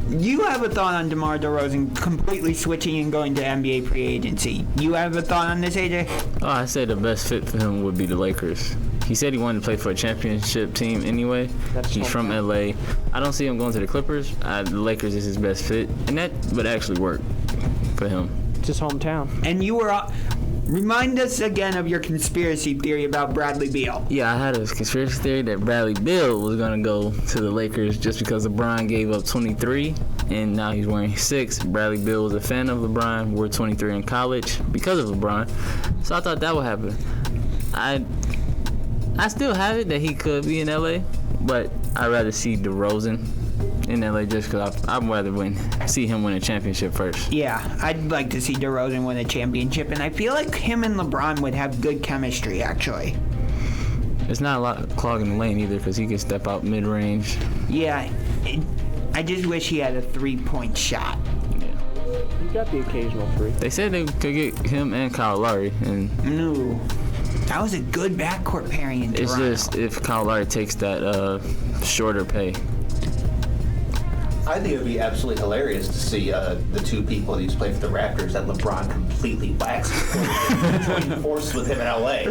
you have a thought on DeMar DeRozan completely switching and going to NBA free agency. You have a thought on this, AJ? Oh, I said the best fit for him would be the Lakers. He said he wanted to play for a championship team anyway. He's from LA. I don't see him going to the Clippers. The Lakers is his best fit, and that would actually work for him. It's his hometown. And you were... Remind us again of your conspiracy theory about Bradley Beal. Yeah, I had a conspiracy theory that Bradley Beal was going to go to the Lakers just because LeBron gave up 23, and now he's wearing 6. Bradley Beal was a fan of LeBron, wore 23 in college because of LeBron. So I thought that would happen. I still have it that he could be in LA, but I'd rather see DeRozan in LA just because I'd rather see him win a championship first. Yeah, I'd like to see DeRozan win a championship, and I feel like him and LeBron would have good chemistry, actually. It's not a lot clogging the lane either because he can step out mid-range. Yeah, I just wish he had a 3-point shot. You got the occasional 3. They said they could get him and Kyle Lowry, and No. That was a good backcourt pairing in it's Toronto. just if Kyle Lowry takes that shorter pay. I think it would be absolutely hilarious to see the two people that used to play for the Raptors that LeBron completely waxed join force with him in LA.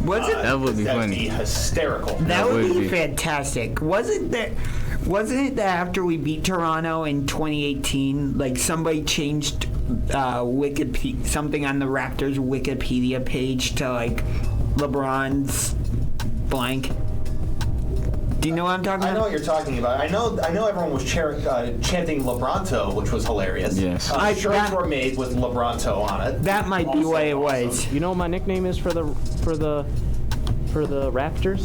That would be That'd funny. be hysterical. That would would be be. fantastic. Wasn't it that after we beat Toronto in 2018, like somebody changed Wikipedia, something on the Raptors Wikipedia page to like LeBron's blank? Do you know what I'm talking I know about? what you're talking about. I know everyone was chanting LeBronto, which was hilarious. Yes. Shirts were made with LeBronto on it. That might be Also what it awesome. was. You know what my nickname is for the Raptors?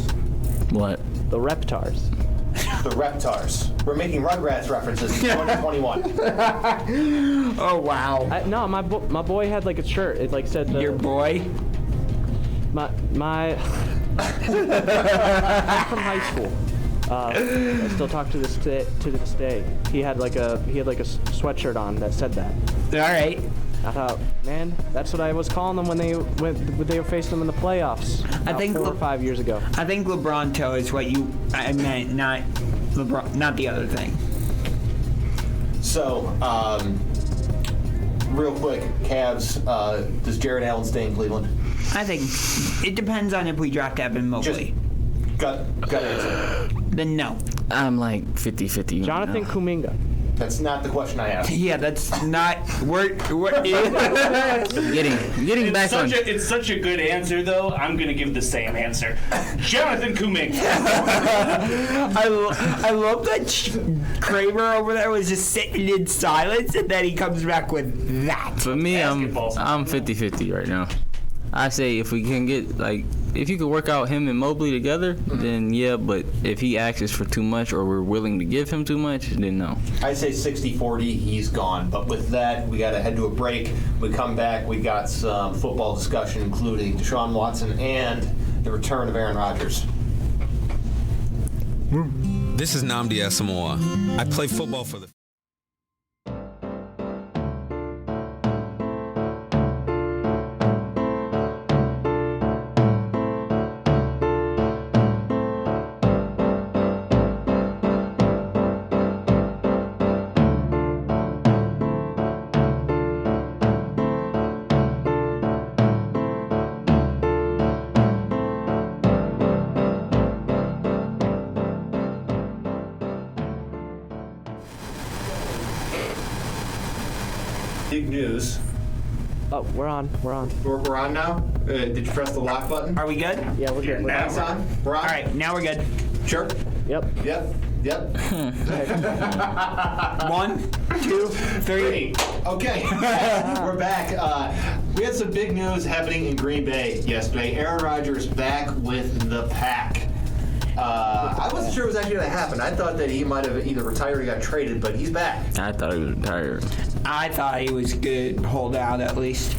What? The Reptars. The Reptars. We're making Rugrats references in 2021. Oh wow. No, my boy had like a shirt. It like said Your boy? my I'm from high school. I still talk to this day. He had like a sweatshirt on that said that. All right. I thought, man, that's what I was calling them when they faced them in the playoffs. I think 4 or 5 years ago. I think LeBronto is what I meant, not LeBron, not the other thing. So, real quick, Cavs, does Jared Allen stay in Cleveland? I think it depends on if we draft Evan Mobley. Gut answer. Then no. I'm like 50-50. Jonathan Kuminga. That's not the question I asked. Yeah, that's not. We're Getting back on. It's such a good answer, though. I'm gonna give the same answer. Jonathan Kuminga. I love that Kramer over there was just sitting in silence, and then he comes back with that. For me, I'm Basketball. 50-50 right now. I say if we can get if you could work out him and Mobley together, then yeah. But if he asks for too much or we're willing to give him too much, then no. I say 60-40, he's gone. But with that, we got to head to a break. We come back, we got some football discussion, including Deshaun Watson and the return of Aaron Rodgers. This is Nnamdi Asamoah. I play football for the... Big news. Oh, we're on. We're on now? Did you press the lock button? Are we good? Yeah, we're good. Lights on? We're on? All right, now we're good. Sure? Yep. Yep. 1, 2, 3. Okay, we're back. We had some big news happening in Green Bay yesterday. Aaron Rodgers back with the Pack. I wasn't sure it was actually going to happen. I thought that he might have either retired or got traded, but he's back. I thought he was retired. I thought he was good. Hold out at least.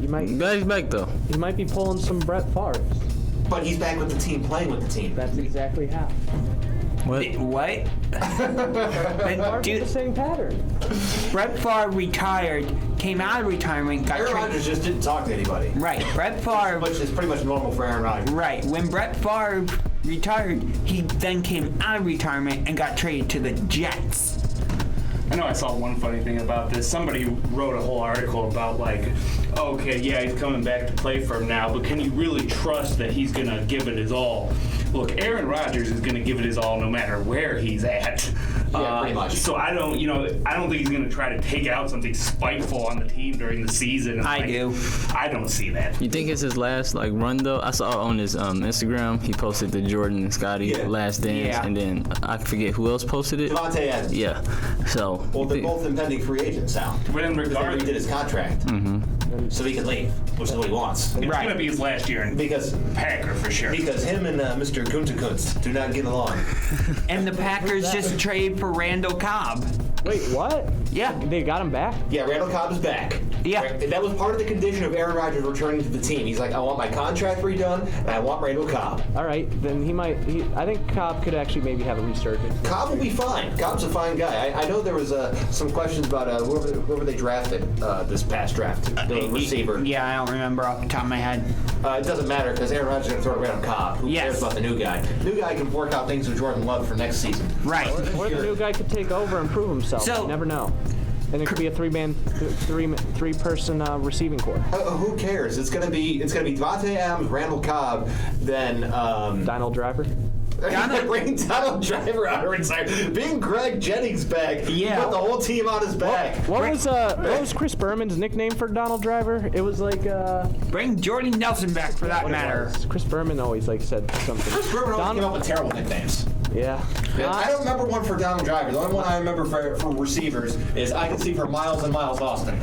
Glad he's back though. You might be pulling some Brett Favre. But he's back with the team, playing with the team. That's exactly how. What? What? Favre Dude, the same pattern. Brett Favre retired, came out of retirement, got Aaron traded. Rodgers just didn't talk to anybody. Right, Brett Favre. Which is pretty much normal for Aaron Rodgers. Right, when Brett Favre retired, he then came out of retirement and got traded to the Jets. I know I saw one funny thing about this. Somebody wrote a whole article about like, okay, yeah, he's coming back to play for him now, but can you really trust that he's going to give it his all? Look, Aaron Rodgers is going to give it his all no matter where he's at. Yeah, pretty much. So I don't think he's going to try to take out something spiteful on the team during the season. And, I do. I don't see that. You think it's his last run though? I saw on his Instagram he posted the Jordan and Scotty Last Dance, and then I forget who else posted it. Devontae Adams. Yeah. So. Well, they're both impending free agents now. But in Because they regard, redid his contract. So he can leave, which is what he wants. it's going to be his last year in Because Packer for sure. him and Mr. Guntekunst do not get along. And the Packers just traded for Randall Cobb. Wait, what? Yeah. They got him back? Yeah, Randall Cobb is back. Yeah. Right? That was part of the condition of Aaron Rodgers returning to the team. He's like, I want my contract redone, and I want Randall Cobb. All right, then I think Cobb could actually maybe have a resurgence. Cobb will be fine. Cobb's a fine guy. I know there was some questions about whoever they drafted this past draft, the receiver. Yeah, I don't remember off the top of my head. It doesn't matter because Aaron Rodgers is going to throw it around Cobb. Who Yes. cares about the new guy? New guy can work out things with Jordan Love for next season. Right. Or the new guy could take over and prove himself. So- You never know. And it could be a three-person receiving corps. Who cares? It's gonna be Devontae Adams, Randall Cobb, then Donald Driver. bring Donald Driver out or inside. Being Greg Jennings back. Yeah. Put the whole team on his back. What was Chris Berman's nickname for Donald Driver? It was like Bring Jordy Nelson back for that matter. Chris Berman always said something. Chris Berman always came up with terrible nicknames. Yeah. I don't remember one for Donald Driver. The only one I remember for receivers is I can see for Miles and Miles Austin.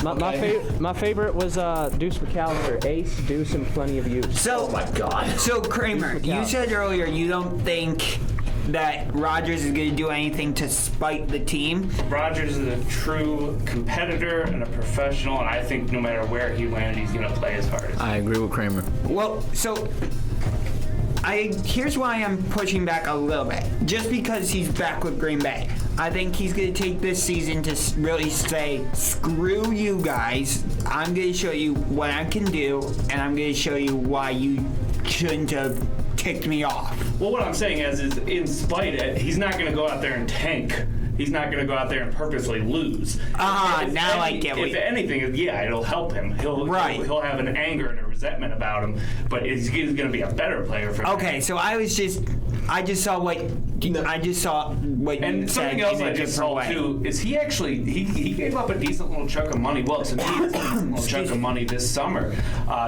My favorite was Deuce McAllister. Ace, Deuce, and plenty of use. So, Oh my God. So Kramer, you said earlier you don't think that Rodgers is going to do anything to spite the team. Rodgers is a true competitor and a professional, and I think no matter where he lands, he's going to play his hardest. I agree with Kramer. Well, so here's why I'm pushing back a little bit. Just because he's back with Green Bay, I think he's going to take this season to really say, screw you guys. I'm going to show you what I can do, and I'm going to show you why you shouldn't have ticked me off. Well, what I'm saying is in spite of it, he's not going to go out there and tank. He's not going to go out there and purposely lose. I get what If anything, yeah, it'll help him. He'll have an anger and a resentment about him, but he's going to be a better player for him. Okay, so I just saw what you And said something else in a I just different saw way. too is he actually he gave up a decent little chunk of money. Well, to me, it's a decent little chunk of money this summer.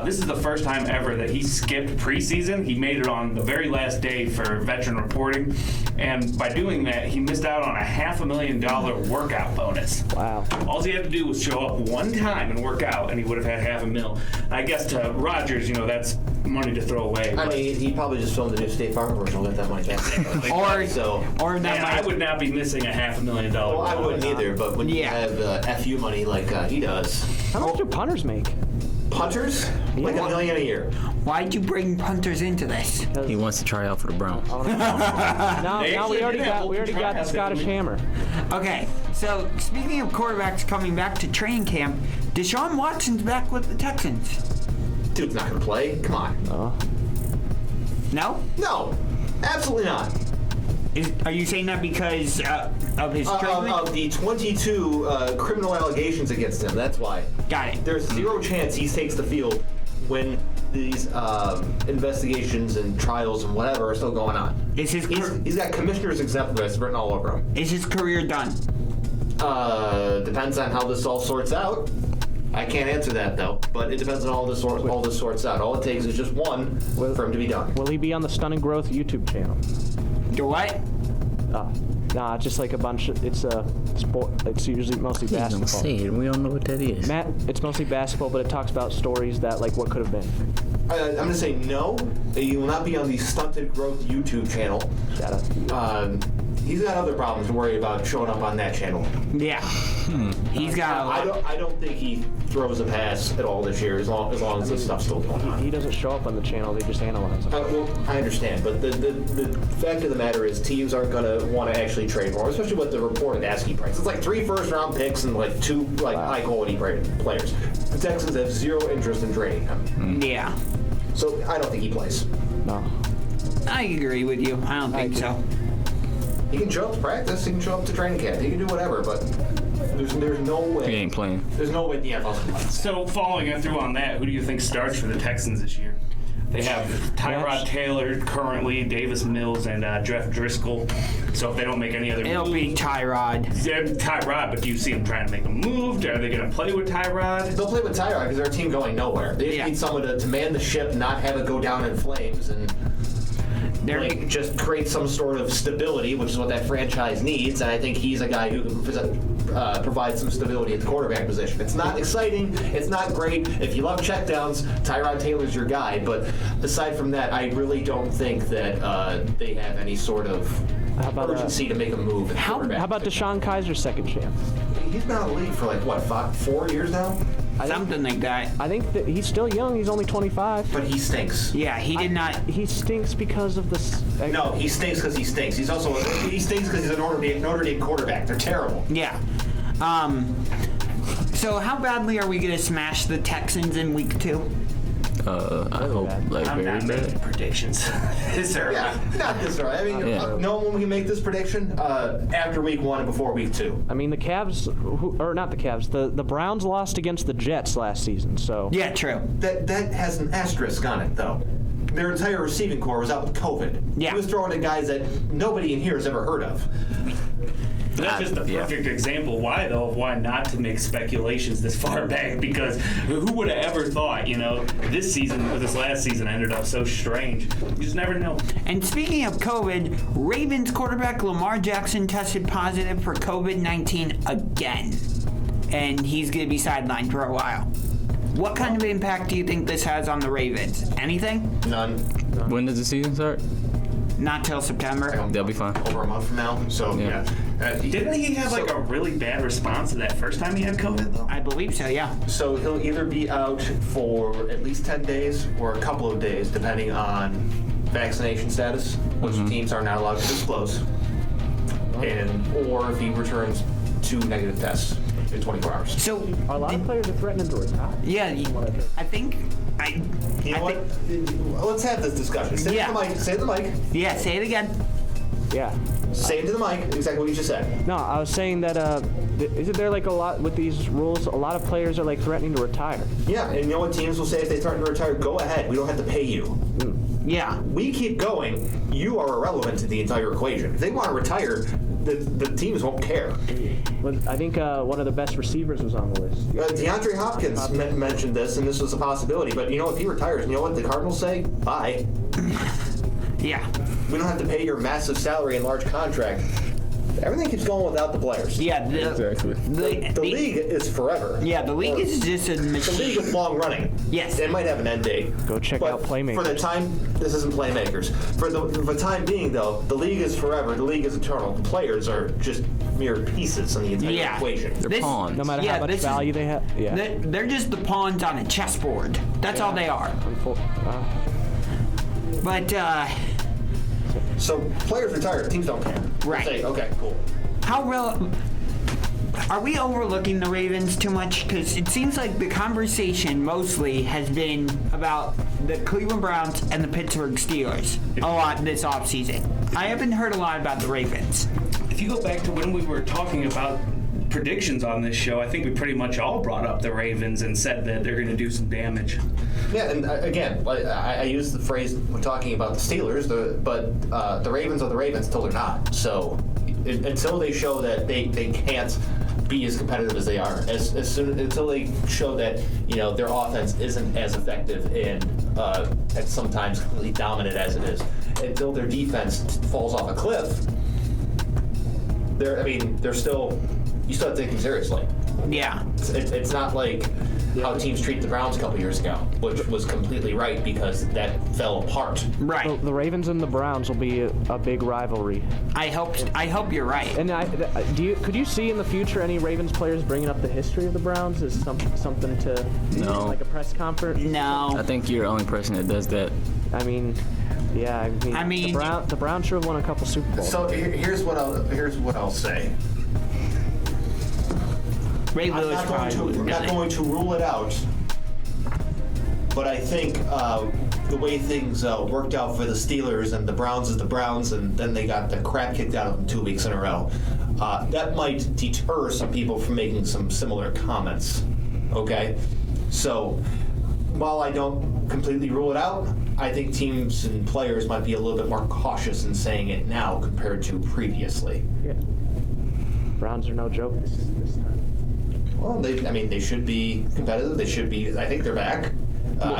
This is the first time ever that he skipped preseason. He made it on the very last day for veteran reporting, and by doing that, he missed out on a $500,000 workout bonus. Wow. All he had to do was show up one time and work out, and he would have had $500,000. I guess to Rodgers, that's money to throw away. I mean, he probably just filmed the new State Farm commercial and got that money back. or that Yeah, I would not be missing a $500,000. Well, I wouldn't either, but when you Yeah. have FU money like he does. How much do punters make? Punters? Like $1 million a year. Why'd you bring punters into this? He wants to try out for the Browns. Now we actually already did have got the tryouts Scottish this week. Hammer. Okay, so speaking of quarterbacks coming back to training camp, Deshaun Watson's back with the Texans. Dude's not going to play. Come on. No? No. Absolutely not. Are you saying that because of his treatment? Of the 22 criminal allegations against him. That's why. Got it. There's zero chance he takes the field when these investigations and trials and whatever are still going on. Is his He's got commissioner's exempt list written all over him. is his career done? Depends on how this all sorts out. I can't answer that though, but it depends on all this sorts out. All it takes is just one for him to be done. Will he be on the Stunning Growth YouTube channel? Do what? Nah, just like a bunch of, it's a sport, it's usually mostly Please don't basketball. say it. We don't know what that is. Matt, it's mostly basketball, but it talks about stories that, like, what could have been. I'm going to say no. He will not be on the Stunted Growth YouTube channel. Shout out to you. He's got other problems to worry about showing up on that channel. Yeah. He's got. I don't think he throws a pass at all this year as long as this stuff's still going on. He doesn't show up on the channel, they just analyze him. Well, I understand, but the fact of the matter is teams aren't going to want to actually trade for him, especially with the reported asking price. It's like 3 first-round picks and like 2 high-quality players. The Texans have zero interest in trading him. Yeah. So I don't think he plays. No. I agree with you. I don't think so. He can show up to practice. He can show up to training camp. He can do whatever, but there's no way. He ain't playing. There's no way the NFL's going to play. So following through on that, who do you think starts for the Texans this year? They have Tyrod Taylor currently, Davis Mills, and Jeff Driscoll. So if they don't make any other It'll moves, be Tyrod. Tyrod, but do you see them trying to make a move? Are they going to play with Tyrod? They'll play with Tyrod because they're a team going nowhere. They just need someone to man the ship, not have it go down in flames, and just create some sort of stability, which is what that franchise needs. And I think he's a guy who can provide some stability at the quarterback position. It's not exciting. It's not great. If you love checkdowns, Tyrod Taylor's your guy. But aside from that, I really don't think that they have any sort of urgency to make a move. At How about Deshaun Kaiser's second chance? He's been out of the league for 4 years now? Something like that. I think that he's still young. He's only 25. But he stinks. Yeah, he did not. He stinks because of this. No, he stinks because he stinks. He stinks because he's a Notre Dame quarterback. They're terrible. Yeah. So how badly are we going to smash the Texans in week 2? I hope like I'm very not bad. making predictions. This early. Yeah, not this early. I mean, no one can make this prediction after week 1 and before week 2. I mean, the Cavs, or not the Cavs, the Browns lost against the Jets last season, so. Yeah, true. That has an asterisk on it, though. Their entire receiving core was out with COVID. Yeah. He was throwing at guys that nobody in here has ever heard of. That's just the perfect example. Why though? Of why not to make speculations this far back? Because who would have ever thought? This season or this last season ended up so strange. You just never know. And speaking of COVID, Ravens quarterback Lamar Jackson tested positive for COVID-19 again, and he's going to be sidelined for a while. What kind of impact do you think this has on the Ravens? Anything? None. When does the season start? Not till September. They'll be fine. Over a month from now. So, yeah. Didn't he have a really bad response to that first time he had COVID though? I believe so, yeah. So he'll either be out for at least 10 days or a couple of days, depending on vaccination status, which teams are not allowed to disclose, or if he returns 2 negative tests in 24 hours. So A lot of players are threatening to retire. yeah, I think You know what? Let's have this discussion. Say it to the mic. Say it to the mic. Yeah, say it again. Yeah. Say it to the mic. Exactly what you just said. No, I was saying that, isn't there like a lot, with these rules, a lot of players are like threatening to retire? Yeah, and you know what teams will say if they threaten to retire? Go ahead. We don't have to pay you. Yeah. We keep going. You are irrelevant to the entire equation. If they want to retire, the teams won't care. But I think one of the best receivers was on the list. DeAndre Hopkins mentioned this, and this was a possibility. But you know, if he retires, you know what the Cardinals say? Bye. Yeah. We don't have to pay your massive salary and large contract. Everything keeps going without the players. Yeah. Exactly. The league is forever. Yeah, the league is just a machine. The league is long running. Yes. It might have an end date. Go check out Playmakers. For the time, this isn't Playmakers. For the time being, though, the league is forever. The league is eternal. The players are just mere pieces in the entire equation. They're pawns. No matter how much value they have. Yeah. They're just the pawns on a chessboard. That's all they are. But So players retire, teams don't care. Right. They say, okay, cool. how real are we overlooking the Ravens too much? Because it seems like the conversation mostly has been about the Cleveland Browns and the Pittsburgh Steelers a lot this offseason. I haven't heard a lot about the Ravens. If you go back to when we were talking about predictions on this show, I think we pretty much all brought up the Ravens and said that they're going to do some damage. Yeah, and again, I use the phrase when talking about the Steelers, but the Ravens are the Ravens until they're not. So until they show that they can't be as competitive as they are, until they show that their offense isn't as effective and sometimes completely dominant as it is, until their defense falls off a cliff, they're still. You still have to take them seriously. Yeah. It's not like how teams treat the Browns a couple years ago, which was completely right because that fell apart. Right. The Ravens and the Browns will be a big rivalry. I hope you're right. And could you see in the future any Ravens players bringing up the history of the Browns as something to No. like a press conference? No. I think you're the only person that does that. I mean, yeah. The Browns should have won a couple Super Bowls. So here's what I'll say. Ray I'm Lewis not going to rule it out, but I think the way things worked out for the Steelers and the Browns is the Browns, and then they got the crap kicked out of them 2 weeks in a row. That might deter some people from making some similar comments. Okay, so while I don't completely rule it out, I think teams and players might be a little bit more cautious in saying it now compared to previously. Yeah. Browns are no joke this time. Well, they should be competitive. They should be. I think they're back.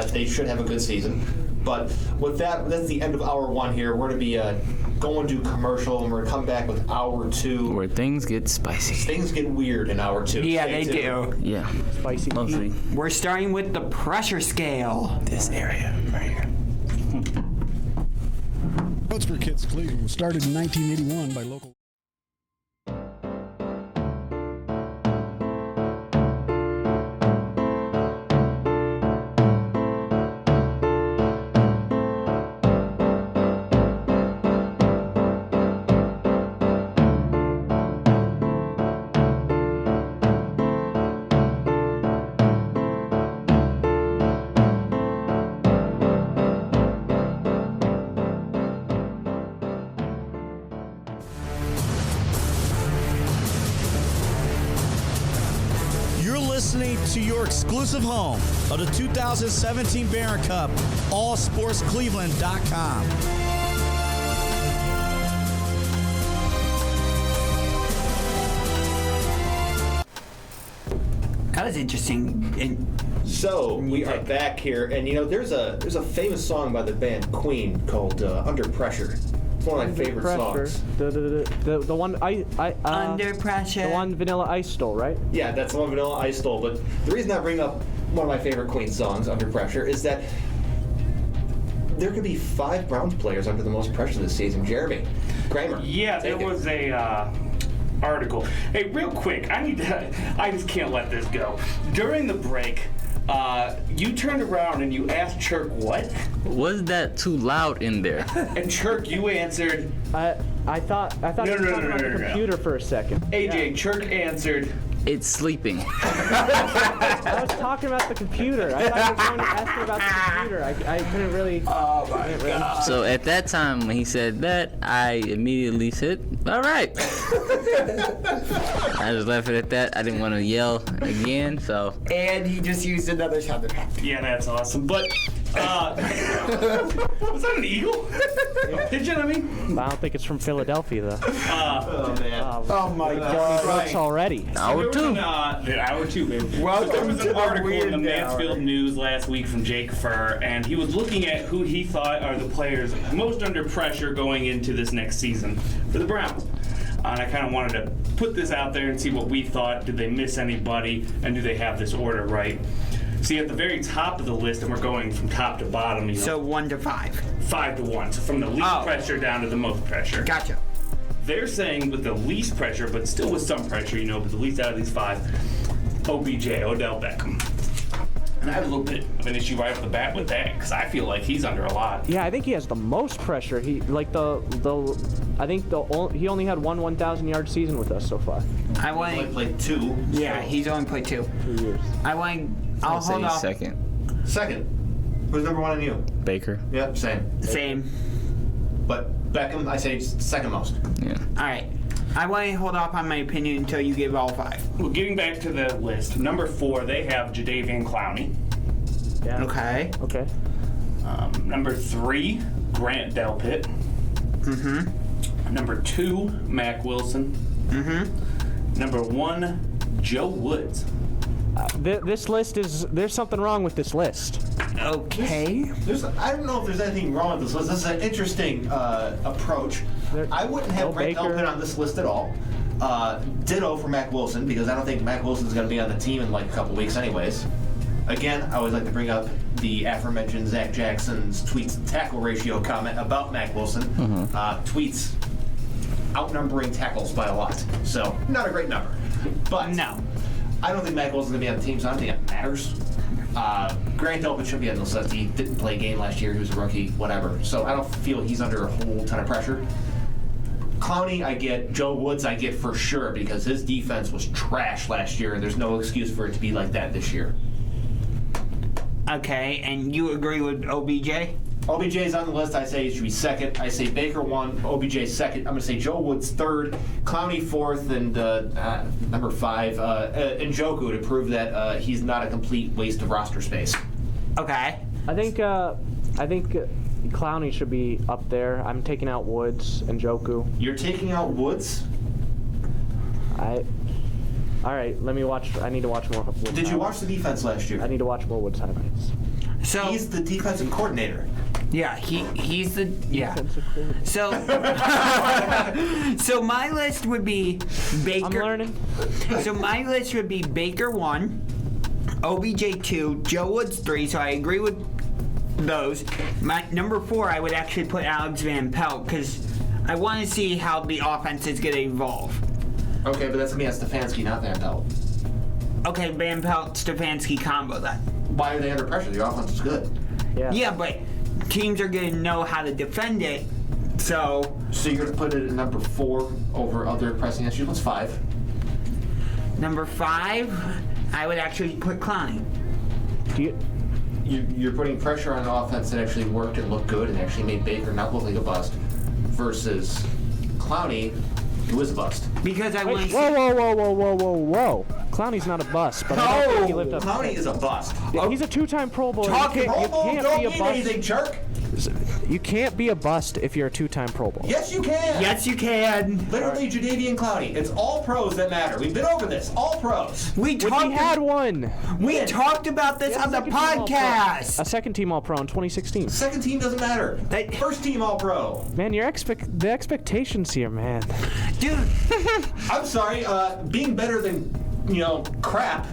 They should have a good season. But with that, that's the end of hour 1 here. We're going to be going to commercial, and we're going to come back with hour 2. Where things get spicy. Things get weird in hour 2. Yeah, Stay they tuned. do. Yeah. Spicy Mostly. heat. We're starting with the pressure scale. This area right here. Votes for Kids Cleveland was started in 1981 by local. to your exclusive home of the 2017 Barron Cup, allsportscleveland.com. That was interesting. So we are back here, and there's a famous song by the band Queen called "Under Pressure." It's one of my favorite songs. The one Under Pressure. The one Vanilla Ice stole, right? Yeah, that's the one Vanilla Ice stole. But the reason I bring up one of my favorite Queen songs, "Under Pressure," is that there could be 5 Browns players under the most pressure this season. Jeremy, Kramer. Yeah, there was a article. Hey, real quick, I just can't let this go. During the break, you turned around and you asked Churk what? Was that too loud in there? And Churk, you answered. I thought you were talking about the computer for a second. AJ, Churk answered. It's sleeping. I was talking about the computer. I thought you were going to ask me about the computer. I couldn't really. Oh my God. So at that time when he said that, I immediately said, all right. I just left it at that. I didn't want to yell again, so. And he just used another sound effect. Yeah, that's awesome. But, was that an eagle? Pigeon, I mean? I don't think it's from Philadelphia, though. Oh man. Oh my God. Brooks already. Hour 2. Hour 2, baby. Welcome There was to an the article in the weird Mansfield hour. News last week from Jake Furr, and he was looking at who he thought are the players most under pressure going into this next season for the Browns. And I kind of wanted to put this out there and see what we thought. Did they miss anybody, and do they have this order right? See, at the very top of the list, and we're going from top to bottom, So 1 to 5. 5 to 1. So from the least pressure down to the most pressure. Gotcha. They're saying with the least pressure, but still with some pressure, but the least out of these 5, OBJ, Odell Beckham. And I have a little bit of an issue right off the bat with that, because I feel like he's under a lot. Yeah, I think he has the most pressure. He he only had one 1,000-yard season with us so far. He only played 2. Yeah, he's only played 2. 2 years. I'll hold off. Second. Who's number 1 on you? Baker. Yep, same. But Beckham, I say second most. Yeah. All right. I want to hold off on my opinion until you give all 5. Well, getting back to the list, number 4, they have Jadeveon Clowney. Yeah. Okay. Okay. Number 3, Grant Delpit. Mm-hmm. Number 2, Mac Wilson. Mm-hmm. Number 1, Joe Woods. This list there's something wrong with this list. Okay. I don't know if there's anything wrong with this list. This is an interesting approach. I wouldn't have Grant Delpit on this list at all. Ditto for Mac Wilson, because I don't think Mac Wilson's going to be on the team in like a couple weeks anyways. Again, I always like to bring up the aforementioned Zach Jackson's tweets tackle ratio comment about Mac Wilson. Tweets outnumbering tackles by a lot. So, not a great number. But No. I don't think Mac Wilson's going to be on the team, so I don't think it matters. Grant Delpit should be on this list. He didn't play a game last year. He was a rookie, whatever. So I don't feel he's under a whole ton of pressure. Clowney, I get. Joe Woods, I get for sure, because his defense was trash last year, and there's no excuse for it to be like that this year. Okay, and you agree with OBJ? OBJ's on the list. I say he should be second. I say Baker 1, OBJ second. I'm going to say Joe Woods third, Clowney fourth, and number 5, Njoku, to prove that he's not a complete waste of roster space. Okay. I think Clowney should be up there. I'm taking out Woods and Njoku. You're taking out Woods? All right, let me watch. I need to watch more Woods. Did you watch the defense last year? I need to watch more Woods highlights. So he's the defensive coordinator. Yeah, he's the So so my list would be Baker. I'm learning. So my list would be Baker 1, OBJ 2, Joe Woods 3. So I agree with those. My number 4, I would actually put Alex Van Pelt, because I want to see how the offense is going to evolve. Okay, but that's going to be on Stefanski, not Van Pelt. Okay, Van Pelt Stefanski combo then. Why are they under pressure? The offense is good. Yeah, but teams are going to know how to defend it. So you're going to put it at number 4 over other pressing issues? What's 5? Number 5, I would actually put Clowney. You're putting pressure on an offense that actually worked and looked good and actually made Baker not look like a bust, versus Clowney, who is a bust. Because I want to. Whoa! Clowney's not a bust, but I don't think he lived up. Clowney is a bust. Yeah, he's a two-time Pro Bowler. Talking You Pro Bowl can't don't be a mean bust. anything, Churk. You can't be a bust if you're a two-time Pro Bowler. Yes, you can. Yes, you can. Literally, Jadeveon Clowney. It's all pros that matter. We've been over this. All pros. We He had one. talked about this on the podcast. A second-team All-Pro in 2016. Second team doesn't matter. First team all pro. Man, the expectations here, man. Dude, I'm sorry. Being better than crap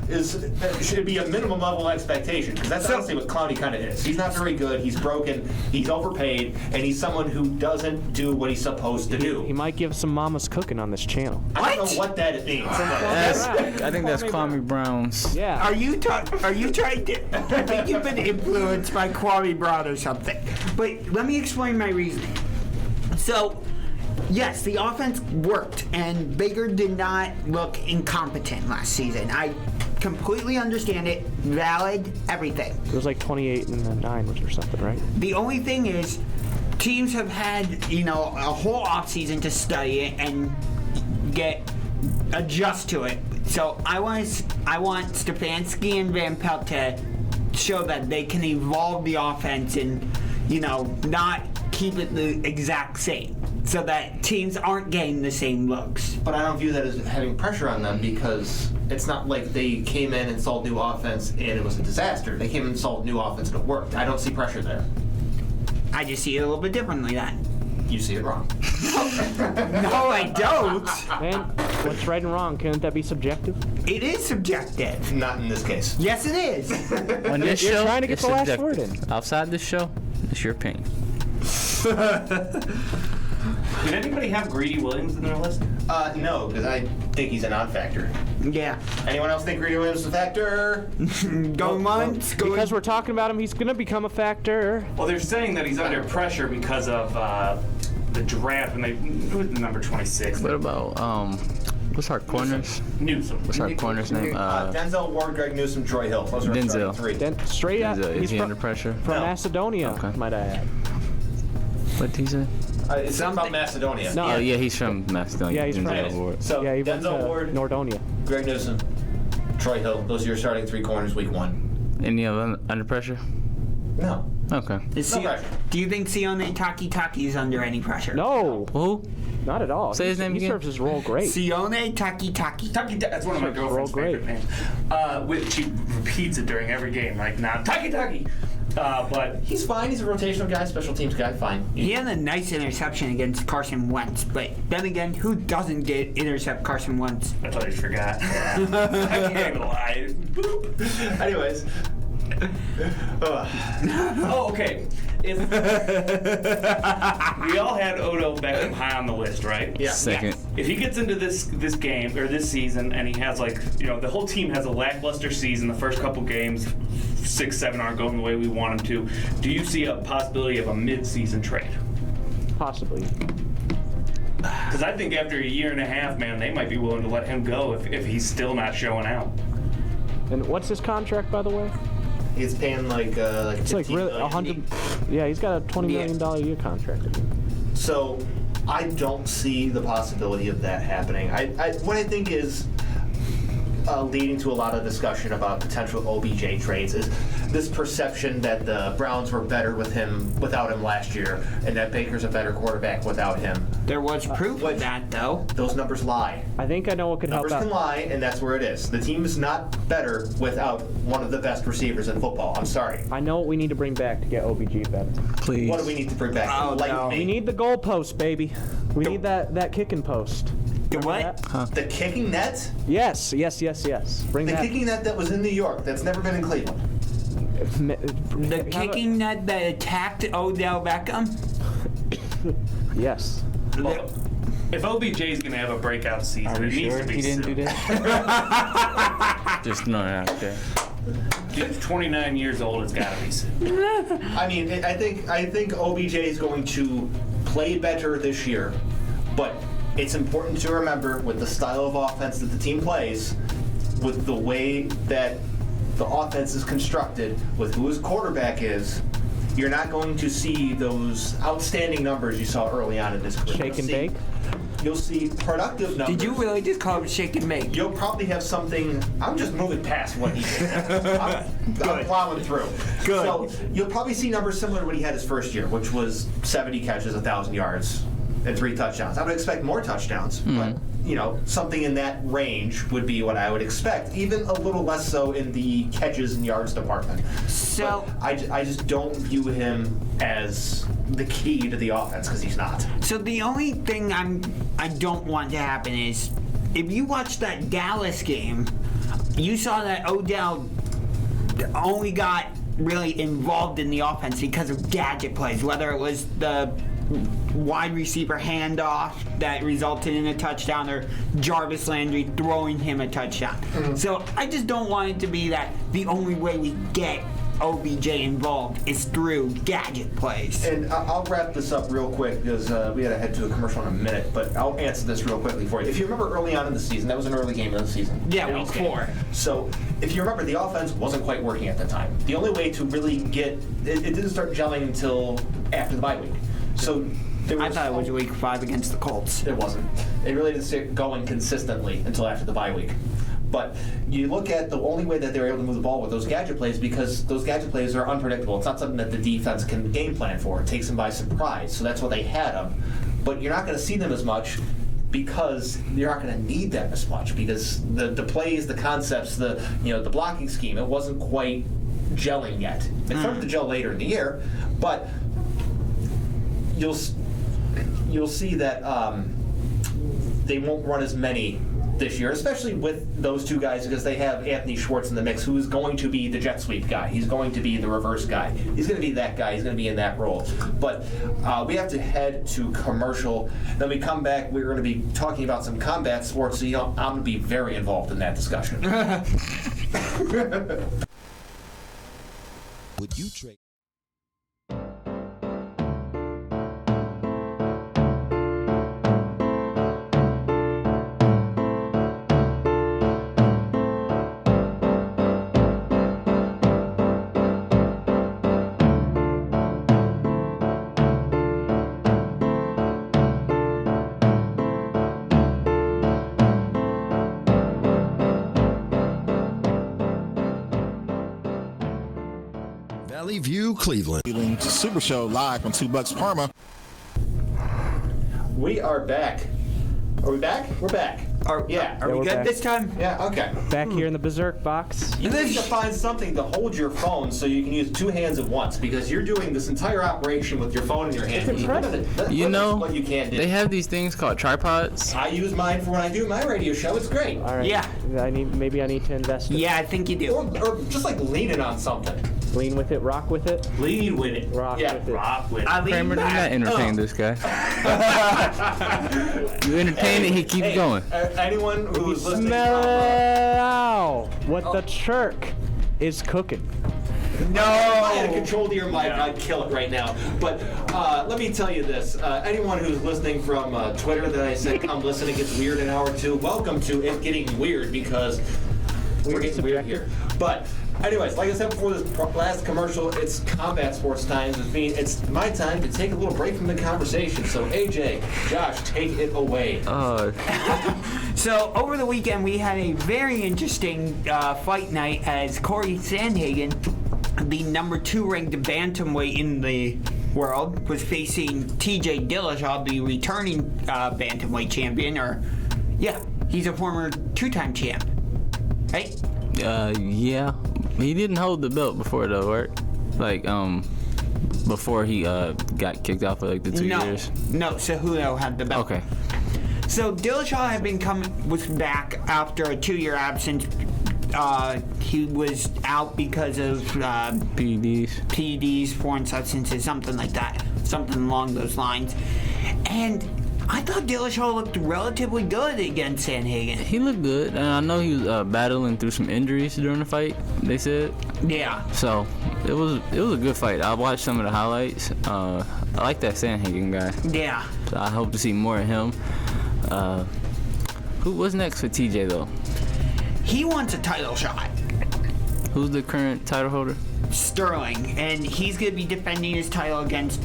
should be a minimum level expectation, because that's honestly what Clowney kind of is. He's not very good. He's broken. He's overpaid, and he's someone who doesn't do what he's supposed to do. He might give some mama's cooking on this channel. I don't know what that means. I think that's Kwame Brown's. Yeah. are you trying to? I think you've been influenced by Kwame Brown or something. But let me explain my reasoning. So, yes, the offense worked, and Baker did not look incompetent last season. I completely understand it. Valid, everything. It was like 28 and 9 or something, right? The only thing is, teams have had, a whole offseason to study it and adjust to it. So I want Stefanski and Van Pelt to show that they can evolve the offense and, not keep it the exact same, so that teams aren't getting the same looks. But I don't view that as having pressure on them, because it's not like they came in and installed new offense and it was a disaster. They came in and installed new offense and it worked. I don't see pressure there. I just see it a little bit differently then. You see it wrong. No, I don't. Man, what's right and wrong? Couldn't that be subjective? It is subjective. Not in this case. Yes, it is. On this You're show, trying to get it's the last subjective. word in. Outside this show, it's your opinion. Did anybody have Greedy Williams in their list? No, because I think he's a non-factor. Yeah. Anyone else think Greedy Williams is a factor? Going once, going Because we're talking about him, he's going to become a factor. Well, they're saying that he's under pressure because of the draft, and who's the number 26? What about what's our corners? Newsom. What's our corner's name? Denzel Ward, Greg Newsom, Troy Hill. Those are our Denzel. starting three. Straight out. Is He's he under from pressure? No. Macedonia, Okay. might I add. What did he say? It's about Macedonia. No. Oh yeah, he's from Macedonia. Yeah, he's from- Denzel Ward. So Yeah, he went Denzel to Ward, Nordonia. Greg Newsom, Troy Hill. Those are your starting three corners week 1. Any of them under pressure? No. Okay. No pressure. Do you think Sione Takitaki is under any pressure? No, Who? not at all. Say his name He again. serves his role great. Sione Takitaki. That's one of my girlfriend's great. favorite names. Which she repeats it during every game, like, nah, Taki. But He's fine. He's a rotational guy, special teams guy. Fine. He had a nice interception against Carson Wentz, but then again, who doesn't intercept Carson Wentz? I totally forgot. I can't even lie. Boop. Anyways. Oh, okay. If we all had Odell Beckham high on the list, right? Yeah. Second. If he gets into this game or this season and he has the whole team has a lackluster season, the first couple games, 6, 7 aren't going the way we want them to. Do you see a possibility of a mid-season trade? Possibly. Because I think after a year and a half, man, they might be willing to let him go if he's still not showing out. And what's his contract, by the way? He's paying like It's like 15 really million 100. Yeah, he's got a $20 million a year contract. So I don't see the possibility of that happening. What I think is leading to a lot of discussion about potential OBJ trades is this perception that the Browns were better without him last year, and that Baker's a better quarterback without him. There was proof of that, though. Those numbers lie. I think I know what could help Numbers out. can lie, and that's where it is. The team is not better without one of the best receivers in football. I'm sorry. I know what we need to bring back to get OBG better. Please. What do we need to bring back? Oh, Enlighten no. me. We need the goal post, baby. We need that kicking post. The what? That? The kicking net? Yes. Bring The that. kicking net that was in New York, that's never been in Cleveland. The kicking net that attacked Odell Beckham? Yes. Well, if OBJ is going to have a breakout season, it needs to be he didn't do soon. that? Just no, okay. Dude's 29 years old. It's got to be soon. I mean, I think OBJ is going to play better this year, but it's important to remember with the style of offense that the team plays, with the way that the offense is constructed, with who his quarterback is, you're not going to see those outstanding numbers you saw early on in his career. Shake and bake. you'll see productive numbers. Did you really just call him Shake and Make? You'll probably have something. I'm just moving past what he did. I'm plowing through. Good. So you'll probably see numbers similar to what he had his first year, which was 70 catches, 1,000 yards, and 3 touchdowns. I would expect more touchdowns, but something in that range would be what I would expect. Even a little less so in the catches and yards department. So I just don't view him as the key to the offense because he's not. So the only thing I don't want to happen is if you watch that Dallas game, you saw that Odell only got really involved in the offense because of gadget plays, whether it was the wide receiver handoff that resulted in a touchdown or Jarvis Landry throwing him a touchdown. So I just don't want it to be that the only way we get OBJ involved is through gadget plays. And I'll wrap this up real quick because we got to head to a commercial in a minute, but I'll answer this real quickly for you. If you remember early on in the season, that was an early game of the season. Yeah, week 4. So if you remember, the offense wasn't quite working at the time. The only way to really get it didn't start gelling until after the bye week. So I thought it was week 5 against the Colts. It wasn't. It really didn't start going consistently until after the bye week. But you look at the only way that they were able to move the ball with those gadget plays because those gadget plays are unpredictable. It's not something that the defense can game plan for. It takes them by surprise. So that's what they had them. But you're not going to see them as much because you're not going to need them as much because the plays, the concepts, the blocking scheme, it wasn't quite gelling yet. It started to gel later in the year, but you'll see that they won't run as many this year, especially with those two guys because they have Anthony Schwartz in the mix, who is going to be the jet sweep guy. He's going to be the reverse guy. He's going to be that guy. He's going to be in that role. But we have to head to commercial. Then we come back. We're going to be talking about some combat sports, so I'm going to be very involved in that discussion. Would you trade? Valley View, Cleveland. Super Show live from 2 Bucks Parma. We are back. Are we back? We're back. Are we good back this time? Yeah, okay. Back here in the Berzerk box. You need to find something to hold your phone so you can use 2 hands at once because you're doing this entire operation with your phone in your hand. It's impressive. That's what you can't do. They have these things called tripods. I use mine for when I do my radio show. It's great. All right. Yeah. Maybe I need to invest in it. Yeah, I think you do. Or just like leaning on something. Lean with it, rock with it. Lean with it. Rock with it. Rock with it. Kramer, do not entertain this guy. You entertain it, he keeps going. Anyone who's listening Smell what the Churk is cooking. No! If I had control to your mic, I'd kill it right now. But let me tell you this. Anyone who's listening from Twitter that I said, come listen, it gets weird in hour 2, welcome to it getting weird because we're getting weird here. But anyways, like I said before this last commercial, it's combat sports time. It's my time to take a little break from the conversation. So AJ, Josh, take it away. So over the weekend, we had a very interesting fight night as Corey Sandhagen, the number 2 ranked bantamweight in the world, was facing TJ Dillashaw, the returning bantamweight champion. He's a former 2-time champ, right? Yeah. He didn't hold the belt before though, right? Like, before he got kicked off for like the 2 years. No, Cejudo had the belt. Okay. So Dillashaw had was back after a 2-year absence. He was out because of PEDs, foreign substances, something like that, something along those lines. And I thought Dillashaw looked relatively good against Sandhagen. He looked good, and I know he was battling through some injuries during the fight, they said. Yeah. So it was a good fight. I watched some of the highlights. I like that Sandhagen guy. Yeah. So I hope to see more of him. What's next for TJ though? He wants a title shot. Who's the current title holder? Sterling, and he's going to be defending his title against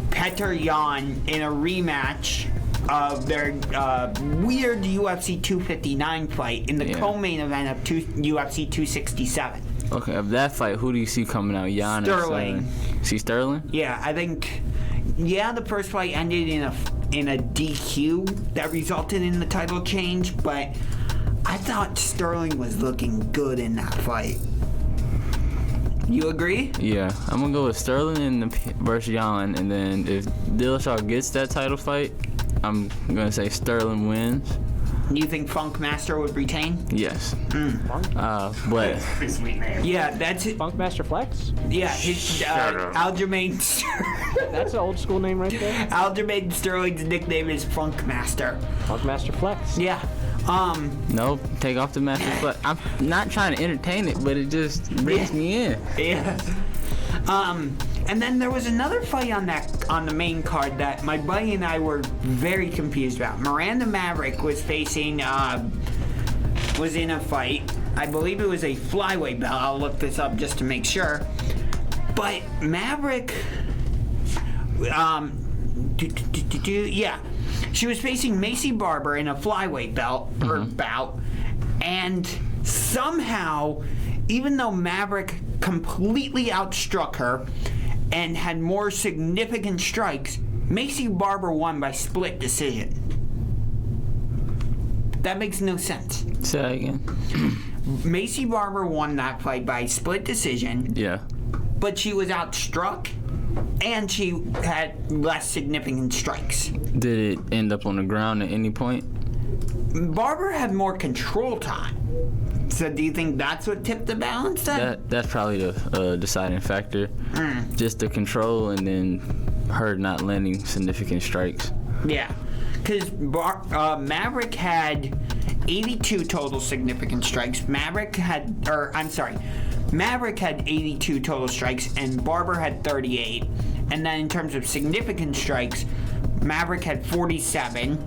Petr Yan in a rematch of their weird UFC 259 fight in the co-main event of UFC 267. Okay, of that fight, who do you see coming out? Jan Sterling. See Sterling? Yeah, I think. Yeah, the first fight ended in a DQ that resulted in the title change, but I thought Sterling was looking good in that fight. You agree? Yeah, I'm gonna go with Sterling versus Jan, and then if Dillashaw gets that title fight, I'm gonna say Sterling wins. You think Funkmaster would retain? Yes. But Pretty sweet name. Yeah, that's it. Funkmaster Flex? Yeah, his Aljamain. That's an old school name right there. Aljamain Sterling's nickname is Funkmaster. Funkmaster Flex. Yeah. Nope, take off the master flex. I'm not trying to entertain it, but it just brings me in. Yeah. And then there was another fight on the main card that my buddy and I were very confused about. Miranda Maverick was facing was in a fight. I believe it was a flyweight belt. I'll look this up just to make sure. But Maverick, yeah, she was facing Macy Barber in a flyweight bout, and somehow, even though Maverick completely outstruck her and had more significant strikes, Macy Barber won by split decision. That makes no sense. Say that again. Macy Barber won that fight by split decision. Yeah. But she was outstruck, and she had less significant strikes. Did it end up on the ground at any point? Barber had more control time. So do you think that's what tipped the balance then? That's probably the deciding factor. Just the control and then her not landing significant strikes. Yeah, because Maverick had 82 total significant strikes. Maverick had 82 total strikes and Barber had 38. And then in terms of significant strikes, Maverick had 47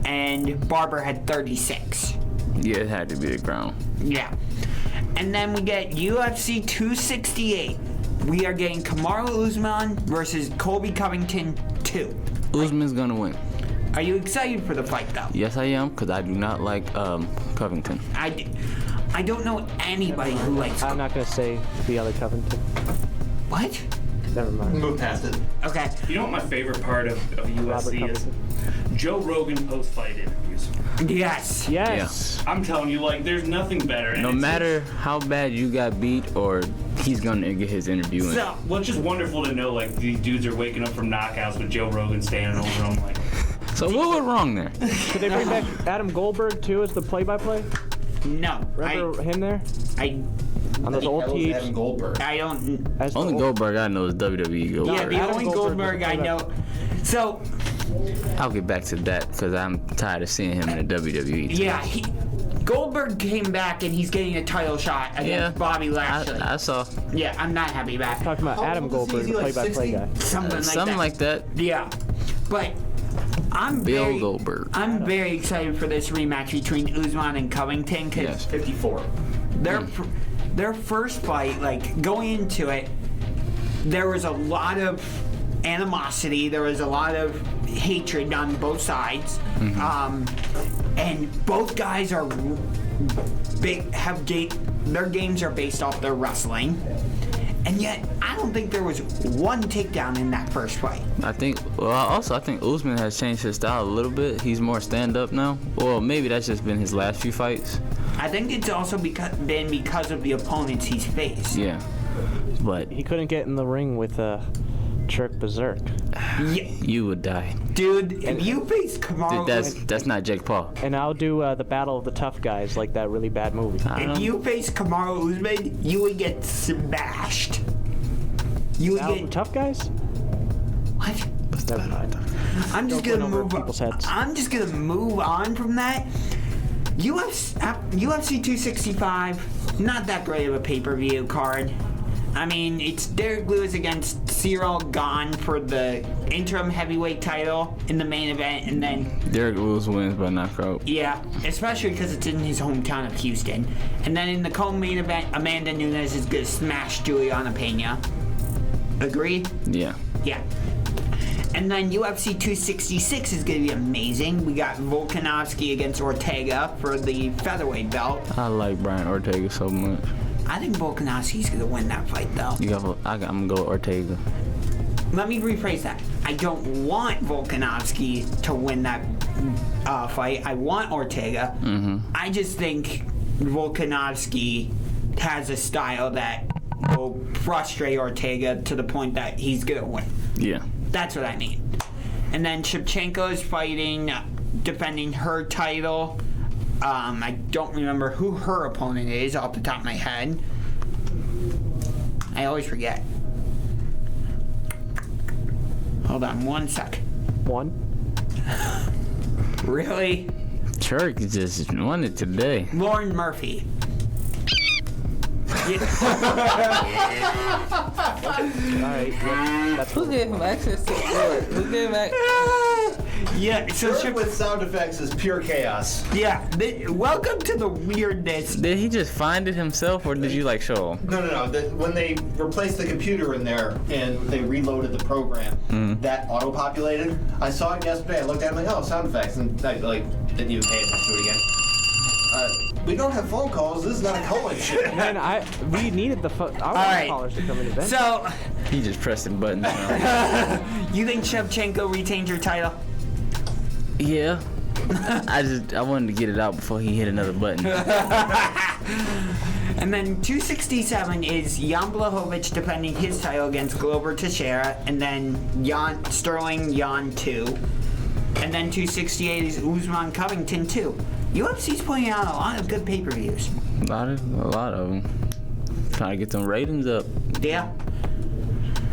and Barber had 36. Yeah, it had to be the ground. Yeah. And then we get UFC 268. We are getting Kamaru Usman versus Colby Covington 2. Usman's gonna win. Are you excited for the fight, though? Yes, I am, because I do not like Covington. I don't know anybody who likes I'm not going to say the other Covington. What? Never mind. Move past it. Okay. You know what my favorite part of UFC is? Joe Rogan post-fight interviews. Yes. Yes. I'm telling you, like, there's nothing better. No matter how bad you got beat, or he's gonna get his interview in. So, well, it's just wonderful to know, like, these dudes are waking up from knockouts with Joe Rogan standing over them, like. So what went wrong there? Could they bring back Adam Goldberg too as the play-by-play? No. Remember him there? On those old teams? Adam Goldberg. I don't. Only Goldberg I know is WWE Goldberg. Yeah, the only Goldberg I know. So. I'll get back to that because I'm tired of seeing him in the WWE. Yeah, Goldberg came back and he's getting a title shot against Bobby Lashley. I saw. Yeah, I'm not happy about it. Talking about Adam Goldberg, the play-by-play guy. Something like that. Yeah, but I'm Goldberg. I'm very excited for this rematch between Usman and Covington because 54. Their first fight, like going into it, there was a lot of animosity. There was a lot of hatred on both sides, and both guys are their games are based off their wrestling, and yet I don't think there was one takedown in that first fight. I think Usman has changed his style a little bit. He's more stand-up now. Well, maybe that's just been his last few fights. I think it's also because of the opponents he's faced. Yeah, but he couldn't get in the ring with Churk Berzerk. Yeah. You would die. Dude, if you face Kamaru... Dude, that's not Jake Paul. And I'll do the Battle of the Tough Guys, like that really bad movie. If you face Kamaru Usman, you would get smashed. You would Battle get... of the Tough Guys? What? Never mind. I'm just gonna move on from that. UFC 265, not that great of a pay-per-view card. I mean, it's Derek Lewis against Cyril Gane for the interim heavyweight title in the main event, and then Derek Lewis wins by knockout. Yeah, especially because it's in his hometown of Houston. And then in the co-main event, Amanda Nunes is gonna smash Juliana Pena. Agree? Yeah. Yeah. And And then UFC 266 is going to be amazing. We got Volkanovski against Ortega for the featherweight belt. I like Brian Ortega so much. I think Volkanovski's going to win that fight, though. I'm going to go with Ortega. Let me rephrase that. I don't want Volkanovski to win that fight. I want Ortega. I just think Volkanovski has a style that will frustrate Ortega to the point that he's going to win. Yeah. That's what I mean. And then Shevchenko is fighting, defending her title. I don't remember who her opponent is off the top of my head. I always forget. Hold on one sec. One? Really? Churk just won it today. Lauren Murphy. Alright. Who gave him access to the board? Who gave him access? Yeah, so Churk with sound effects is pure chaos. Yeah, welcome to the weirdness. Did he just find it himself, or did you like show him? No. When they replaced the computer in there and they reloaded the program, that auto-populated. I saw it yesterday. I looked at it like, oh, sound effects, and I didn't even pay attention to it again. We don't have phone calls. This is not a call-in shit. Man, we needed the phone. I want callers to come in eventually. So, He just pressing buttons. you think Shevchenko retained her title? Yeah. I wanted to get it out before he hit another button. And then 267 is Jan Blachowicz defending his title against Glover Teixeira, and then Sterling Jan 2. And then 268 is Usman Covington 2. UFC's putting out a lot of good pay-per-views. A lot of them. Trying to get them ratings up. Yeah.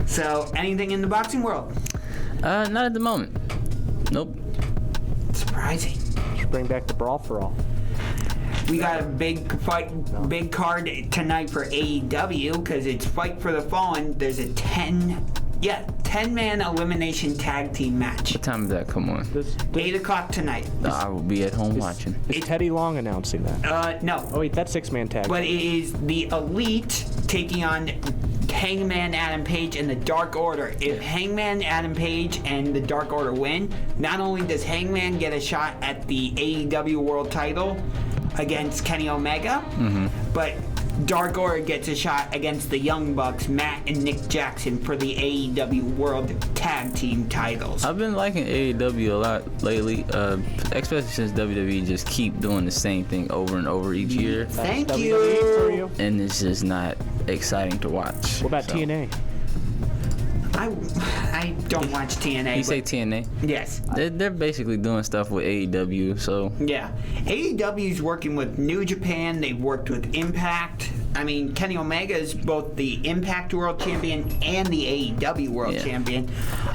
So, anything in the boxing world? Not at the moment. Nope. Surprising. Should bring back the Brawl for All. We got a big card tonight for AEW because it's Fight for the Fallen. There's a 10-man elimination tag team match. What time does that come on? 8 o'clock tonight. I will be at home watching. Is Teddy Long announcing that? No. Oh wait, that's 6-man tag. But it is the Elite taking on Hangman Adam Page and the Dark Order. If Hangman Adam Page and the Dark Order win, not only does Hangman get a shot at the AEW World title against Kenny Omega, but Dark Order gets a shot against the Young Bucks, Matt and Nick Jackson, for the AEW World Tag Team titles. I've been liking AEW a lot lately, especially since WWE just keep doing the same thing over and over each year. Thank WWE you. for you. And it's just not exciting to watch. What about TNA? I don't watch TNA. You say TNA? Yes. They're basically doing stuff with AEW, so. Yeah. AEW's working with New Japan. They've worked with Impact. I mean, Kenny Omega is both the Impact World Champion and the AEW World Champion.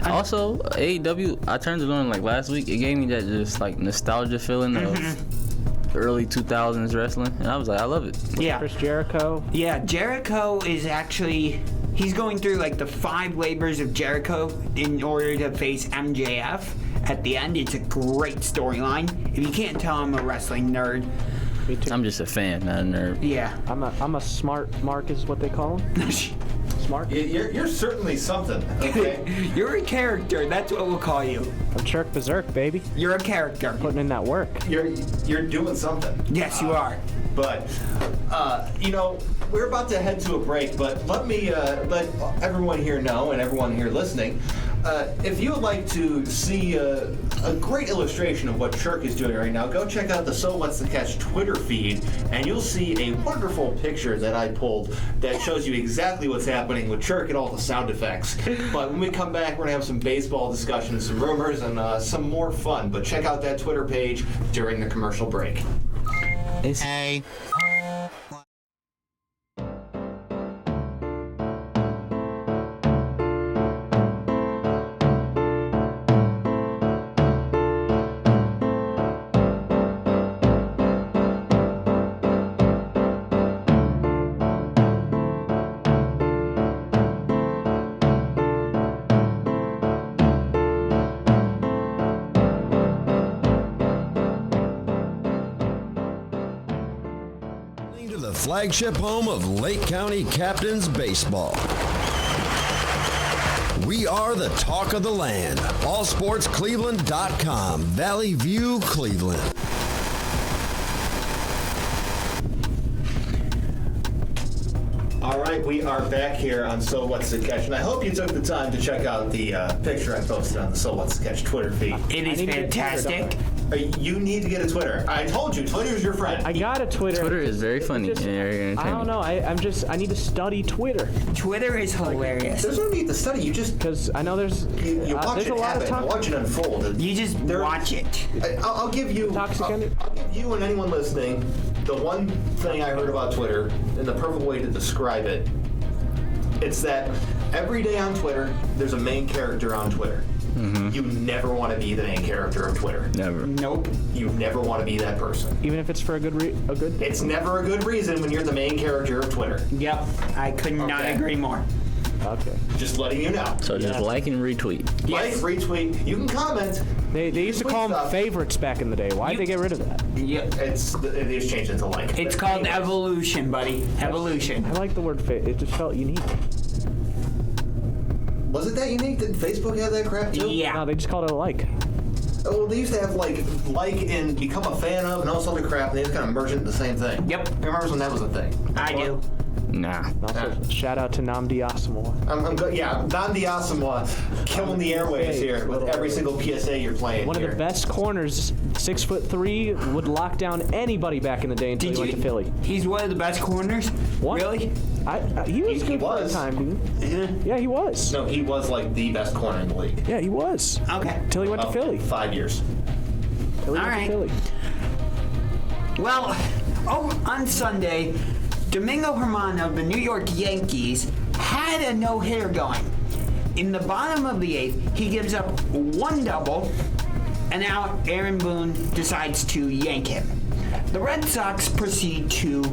Also, AEW, I turned it on like last week. It gave me that just like nostalgia feeling of early 2000s wrestling, and I was like, I love it. Yeah. Chris Jericho. Yeah, Jericho is actually... He's going through like the 5 labors of Jericho in order to face MJF at the end. It's a great storyline. If you can't tell, I'm a wrestling nerd. Me too. I'm just a fan, not a nerd. Yeah. I'm a smart Mark is what they call him. Smart. You're certainly something. Okay. You're a character. That's what we'll call you. I'm Churk Berzerk, baby. You're a character. Putting in that work. You're doing something. Yes, you are. But we're about to head to a break. But let me let everyone here know, and everyone here listening, if you would like to see a great illustration of what Churk is doing right now, go check out the So What's the Catch Twitter feed, and you'll see a wonderful picture that I pulled that shows you exactly what's happening with Churk and all the sound effects. But when we come back, we're going to have some baseball discussion, some rumors, and some more fun. But check out that Twitter page during the commercial break. Hey. Flagship home of Lake County Captains Baseball. We are the talk of the land. AllSportsCleveland.com. Valley View, Cleveland. All right, we are back here on So What's the Catch, and I hope you took the time to check out the picture I posted on the So What's the Catch Twitter feed. It is fantastic. You need to get a Twitter. I told you, Twitter is your friend. I got a Twitter. Twitter is very funny and very entertaining. I don't know. I need to study Twitter. Twitter is hilarious. There's no need to study. You just because I know there's watch there's it a lot happen. of talk. You watch it unfold. You just watch it. I'll give you. I'll give you and anyone listening the one thing I heard about Twitter and the perfect way to describe it. It's that every day on Twitter, there's a main character on Twitter. Mm-hmm. You never want to be the main character of Twitter. Never. Nope. You never want to be that person. Even if it's for a good It's never a good reason when you're the main character of Twitter. Yep. I could not agree more. Okay. Just letting you know. So just like and retweet. Like, retweet. You can comment. They used to call them favorites back in the day. Why'd they get rid of that? Yeah. They just changed it to like. It's called evolution, buddy. Evolution. I like the word it just felt unique. Was it that unique? Didn't Facebook have that crap too? Yeah. No, they just called it a like. Oh, they used to have like and become a fan of and all this other crap, and they just kind of merged it into the same thing. Yep. Remember when that was a thing? I do. Nah. Also, shout out to Nnamdi Asomugha. I'm good. Yeah, Nnamdi Asomugha killing the airwaves here with every single PSA you're playing. One of the best corners, 6'3", would lock down anybody back in the day until he went to Philly. He's one of the best corners? What? Really? He was good for a time, dude. Yeah, he was. No, he was like the best corner in the league. Yeah, he was. Okay. Until he went to Philly. 5 years. Till he went to Philly. Well, on Sunday, Domingo Germán of the New York Yankees had a no-hitter going. In the bottom of the eighth, he gives up one double, and now Aaron Boone decides to yank him. The Red Sox proceed to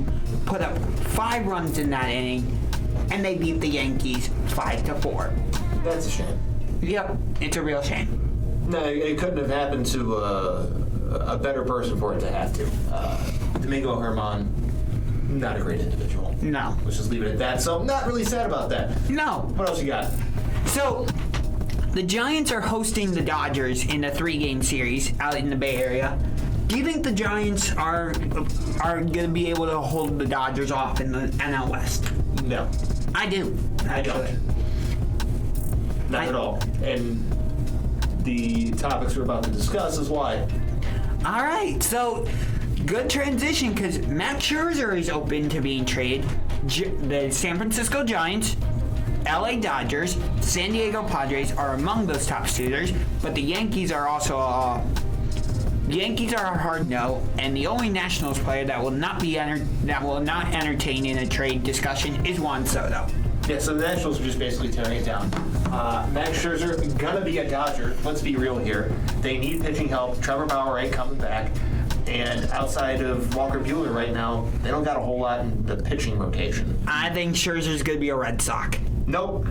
put up 5 runs in that inning, and they beat the Yankees 5-4. That's a shame. Yep, it's a real shame. No, it couldn't have happened to a better person for it to have to. Domingo Germán, not a great individual. No. Let's just leave it at that. So, not really sad about that. No. What else you got? So, the Giants are hosting the Dodgers in a 3-game series out in the Bay Area. Do you think the Giants are going to be able to hold the Dodgers off in the NL West? No. I do. I don't. Not at all. And the topics we're about to discuss is why. All right. So, good transition because Matt Scherzer is open to being traded. The San Francisco Giants, LA Dodgers, San Diego Padres are among those top suitors, but the Yankees are also a hard no, and the only Nationals player that will not entertain in a trade discussion is Juan Soto. Yeah, so the Nationals are just basically tearing it down. Max Scherzer gonna be a Dodger. Let's be real here. They need pitching help. Trevor Bauer ain't coming back. And outside of Walker Buehler right now, they don't got a whole lot in the pitching rotation. I think Scherzer's going to be a Red Sox. Nope.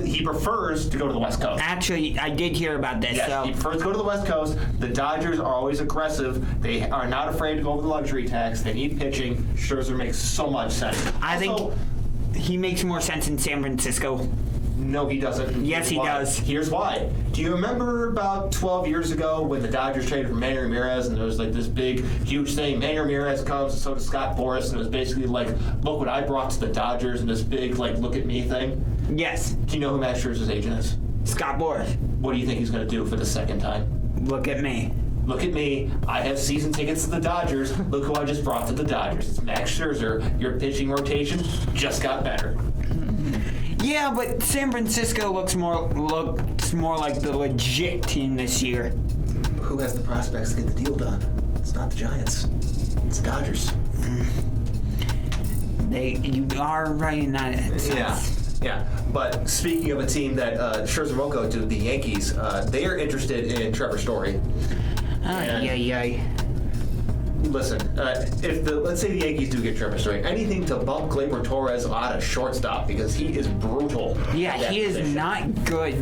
He prefers to go to the West Coast. Actually, I did hear about this. Yes, he prefers to go to the West Coast. The Dodgers are always aggressive. They are not afraid to go over the luxury tax. They need pitching. Scherzer makes so much sense. I think he makes more sense in San Francisco. No, he doesn't. Yes, he does. Here's why. Do you remember about 12 years ago when the Dodgers traded for Manny Ramirez and there was like this big, huge thing? Manny Ramirez comes and so does Scott Boras, and it was basically like, look what I brought to the Dodgers, and this big, like, look at me thing? Yes. Do you know who Max Scherzer's agent is? Scott Boras. What do you think he's going to do for the second time? Look at me. Look at me. I have season tickets to the Dodgers. Look who I just brought to the Dodgers. It's Max Scherzer. Your pitching rotation just got better. Yeah, but San Francisco looks more like the legit team this year. Who has the prospects to get the deal done? It's not the Giants. It's the Dodgers. You are right in that sense. Yeah. But speaking of a team that Scherzer won't go to, the Yankees, they are interested in Trevor Story. Listen, let's say the Yankees do get Trevor Story, anything to bump Gleyber Torres out of shortstop because he is brutal. Yeah, he is not good.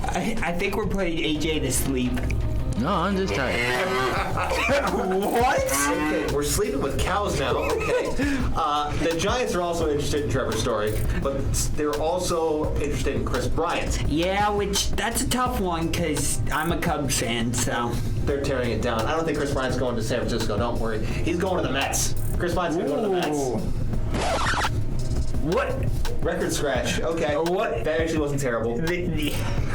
I think we're putting AJ to sleep. No, I'm just tired. What? Okay, we're sleeping with cows now. Okay. The Giants are also interested in Trevor Story, but they're also interested in Chris Bryant. Yeah, which that's a tough one because I'm a Cubs fan, so. They're tearing it down. I don't think Chris Bryant's going to San Francisco. Don't worry. He's going to the Mets. Chris Bryant's going to go to the Mets. What? Record scratch. Okay. What? That actually wasn't terrible.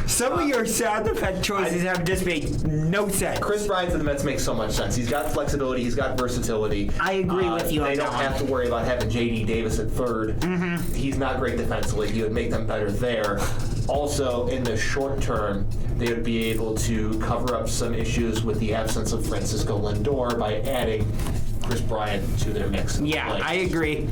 Some of your sound effect choices have just made no sense. Chris Bryant to the Mets makes so much sense. He's got flexibility. He's got versatility. I agree with you on They that don't one. have to worry about having J.D. Davis at third. Mm-hmm. He's not great defensively. He would make them better there. Also, in the short term, they would be able to cover up some issues with the absence of Francisco Lindor by adding Chris Bryant to their mix. Yeah, I agree.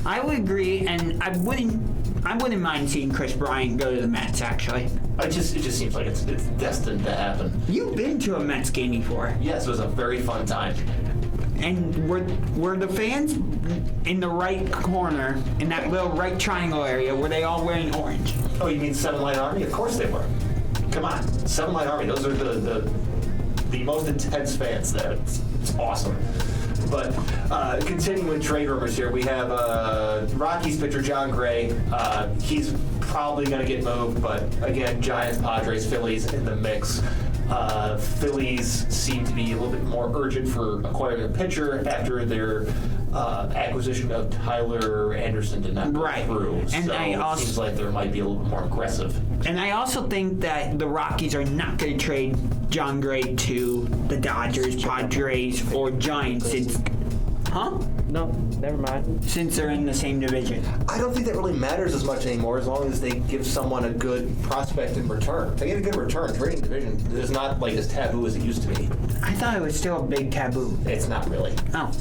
I would agree, and I wouldn't mind seeing Chris Bryant go to the Mets, actually. It just seems like it's destined to happen. You've been to a Mets game before. Yes, it was a very fun time. And were the fans in the right corner, in that little right triangle area, were they all wearing orange? Oh, you mean Seven Line Army? Of course they were. Come on, Seven Line Army. Those are the most intense fans there. It's awesome. But continuing with trade rumors here, we have Rockies pitcher John Gray. He's probably going to get moved, but again, Giants, Padres, Phillies in the mix. Phillies seem to be a little bit more urgent for acquiring a pitcher after their acquisition of Tyler Anderson did not go through. And so it seems like there might be a little bit more aggressive. And I also think that the Rockies are not going to trade John Gray to the Dodgers, Padres, or Giants. No, never mind. Since they're in the same division. I don't think that really matters as much anymore as long as they give someone a good prospect in return. If they get a good return, trading division is not like as taboo as it used to be. I thought it was still a big taboo. It's not really. Oh.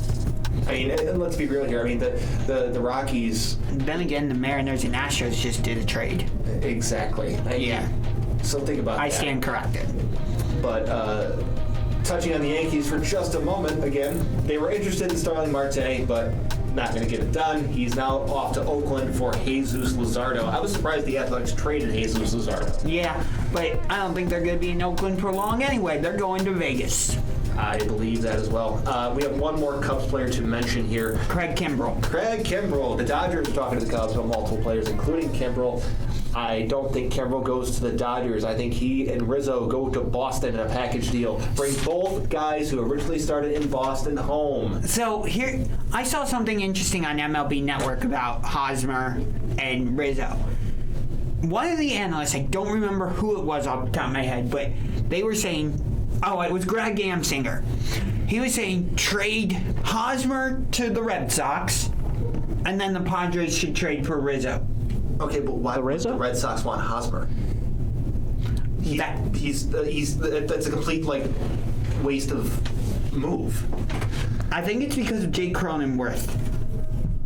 I mean, and let's be real here. I mean, the Rockies... Then again, the Mariners and Astros just did a trade. Exactly. Yeah. So think about that. I stand corrected. But touching on the Yankees for just a moment, again, they were interested in Starling Marte, but not going to get it done. He's now off to Oakland for Jesus Luzardo. I was surprised the Athletics traded Jesus Luzardo. Yeah, but I don't think they're going to be in Oakland for long anyway. They're going to Vegas. I believe that as well. We have one more Cubs player to mention here. Craig Kimbrell. Craig Kimbrell. The Dodgers are talking to the Cubs about multiple players, including Kimbrell. I don't think Kimbrell goes to the Dodgers. I think he and Rizzo go to Boston in a package deal. Bring both guys who originally started in Boston home. So here, I saw something interesting on MLB Network about Hosmer and Rizzo. One of the analysts, I don't remember who it was off the top of my head, but they were saying, it was Greg Amsinger. He was saying trade Hosmer to the Red Sox, and then the Padres should trade for Rizzo. Okay, but why would the Red Sox want Hosmer? That's a complete waste of move. I think it's because of Jake Cronenworth.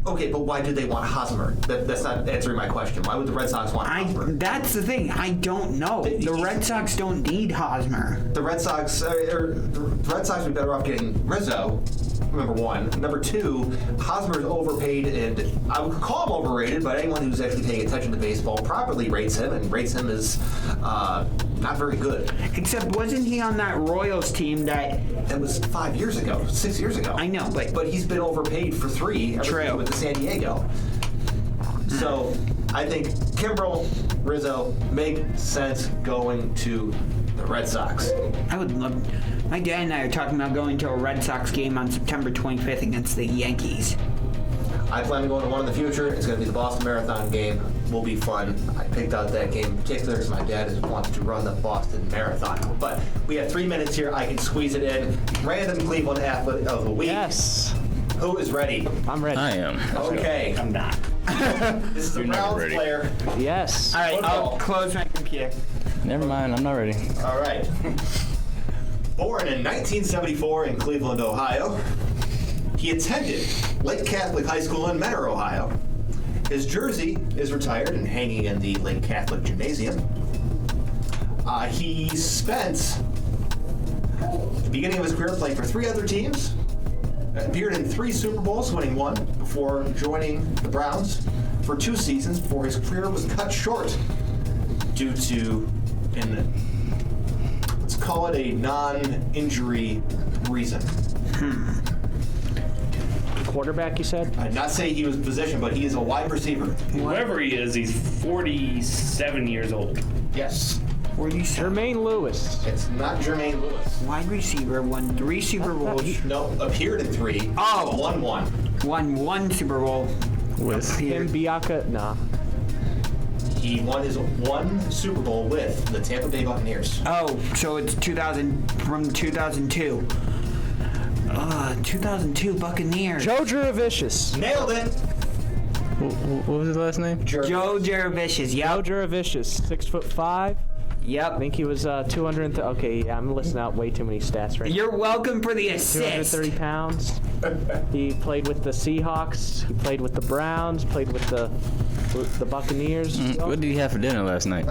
Okay, but why do they want Hosmer? That's not answering my question. Why would the Red Sox want Hosmer? That's the thing. I don't know. The Red Sox don't need Hosmer. The Red Sox would be better off getting Rizzo. Number one. Number two, Hosmer is overpaid, and I would call him overrated, but anyone who's actually paying attention to baseball properly rates him, and rates him as not very good. Except wasn't he on that Royals team that... That was 5 years ago, 6 years ago. I know, but he's been overpaid for 3 with the San Diego. So I think Kimbrell, Rizzo make sense going to the Red Sox. I would love... My dad and I are talking about going to a Red Sox game on September 25th against the Yankees. I plan to go to one in the future. It's going to be the Boston Marathon game. Will be fun. I picked out that game in particular because my dad wants to run the Boston Marathon. But we have 3 minutes here. I can squeeze it in. Random Cleveland Athlete of the Week. Yes. Who is ready? I'm ready. I am. Okay. I'm not. This is a Browns player. Yes. All right, Football. I'll close my computer. Never mind, I'm not ready. All right. Born in 1974 in Cleveland, Ohio, he attended Lake Catholic High School in Mentor, Ohio. His jersey is retired and hanging in the Lake Catholic Gymnasium. He spent the beginning of his career playing for 3 other teams, appeared in 3 Super Bowls, winning 1 before joining the Browns for 2 seasons before his career was cut short due to call it a non-injury reason. Quarterback, you said? I'd not say he was positioned, but he is a wide receiver. Whoever he is, he's 47 years old. Yes. Jermaine Lewis. It's not Jermaine Lewis. Wide receiver, won 3 Super Bowls. No, appeared in 3. Oh. Won 1. Won 1 Super Bowl. With Tim Biaka? Nah. He won his 1 Super Bowl with the Tampa Bay Buccaneers. Oh, so it's 2002. 2002 Buccaneers. Joe Juravicius. Nailed it. what was his last name? Joe Juravicius. Joe Yep. Juravicius, 6'5". Yep. I think he was 200. Okay, yeah, I'm listing out way too many stats right now. You're welcome for the assist. 230 pounds. He played with the Seahawks. He played with the Browns. Played with the Buccaneers. What did he have for dinner last night?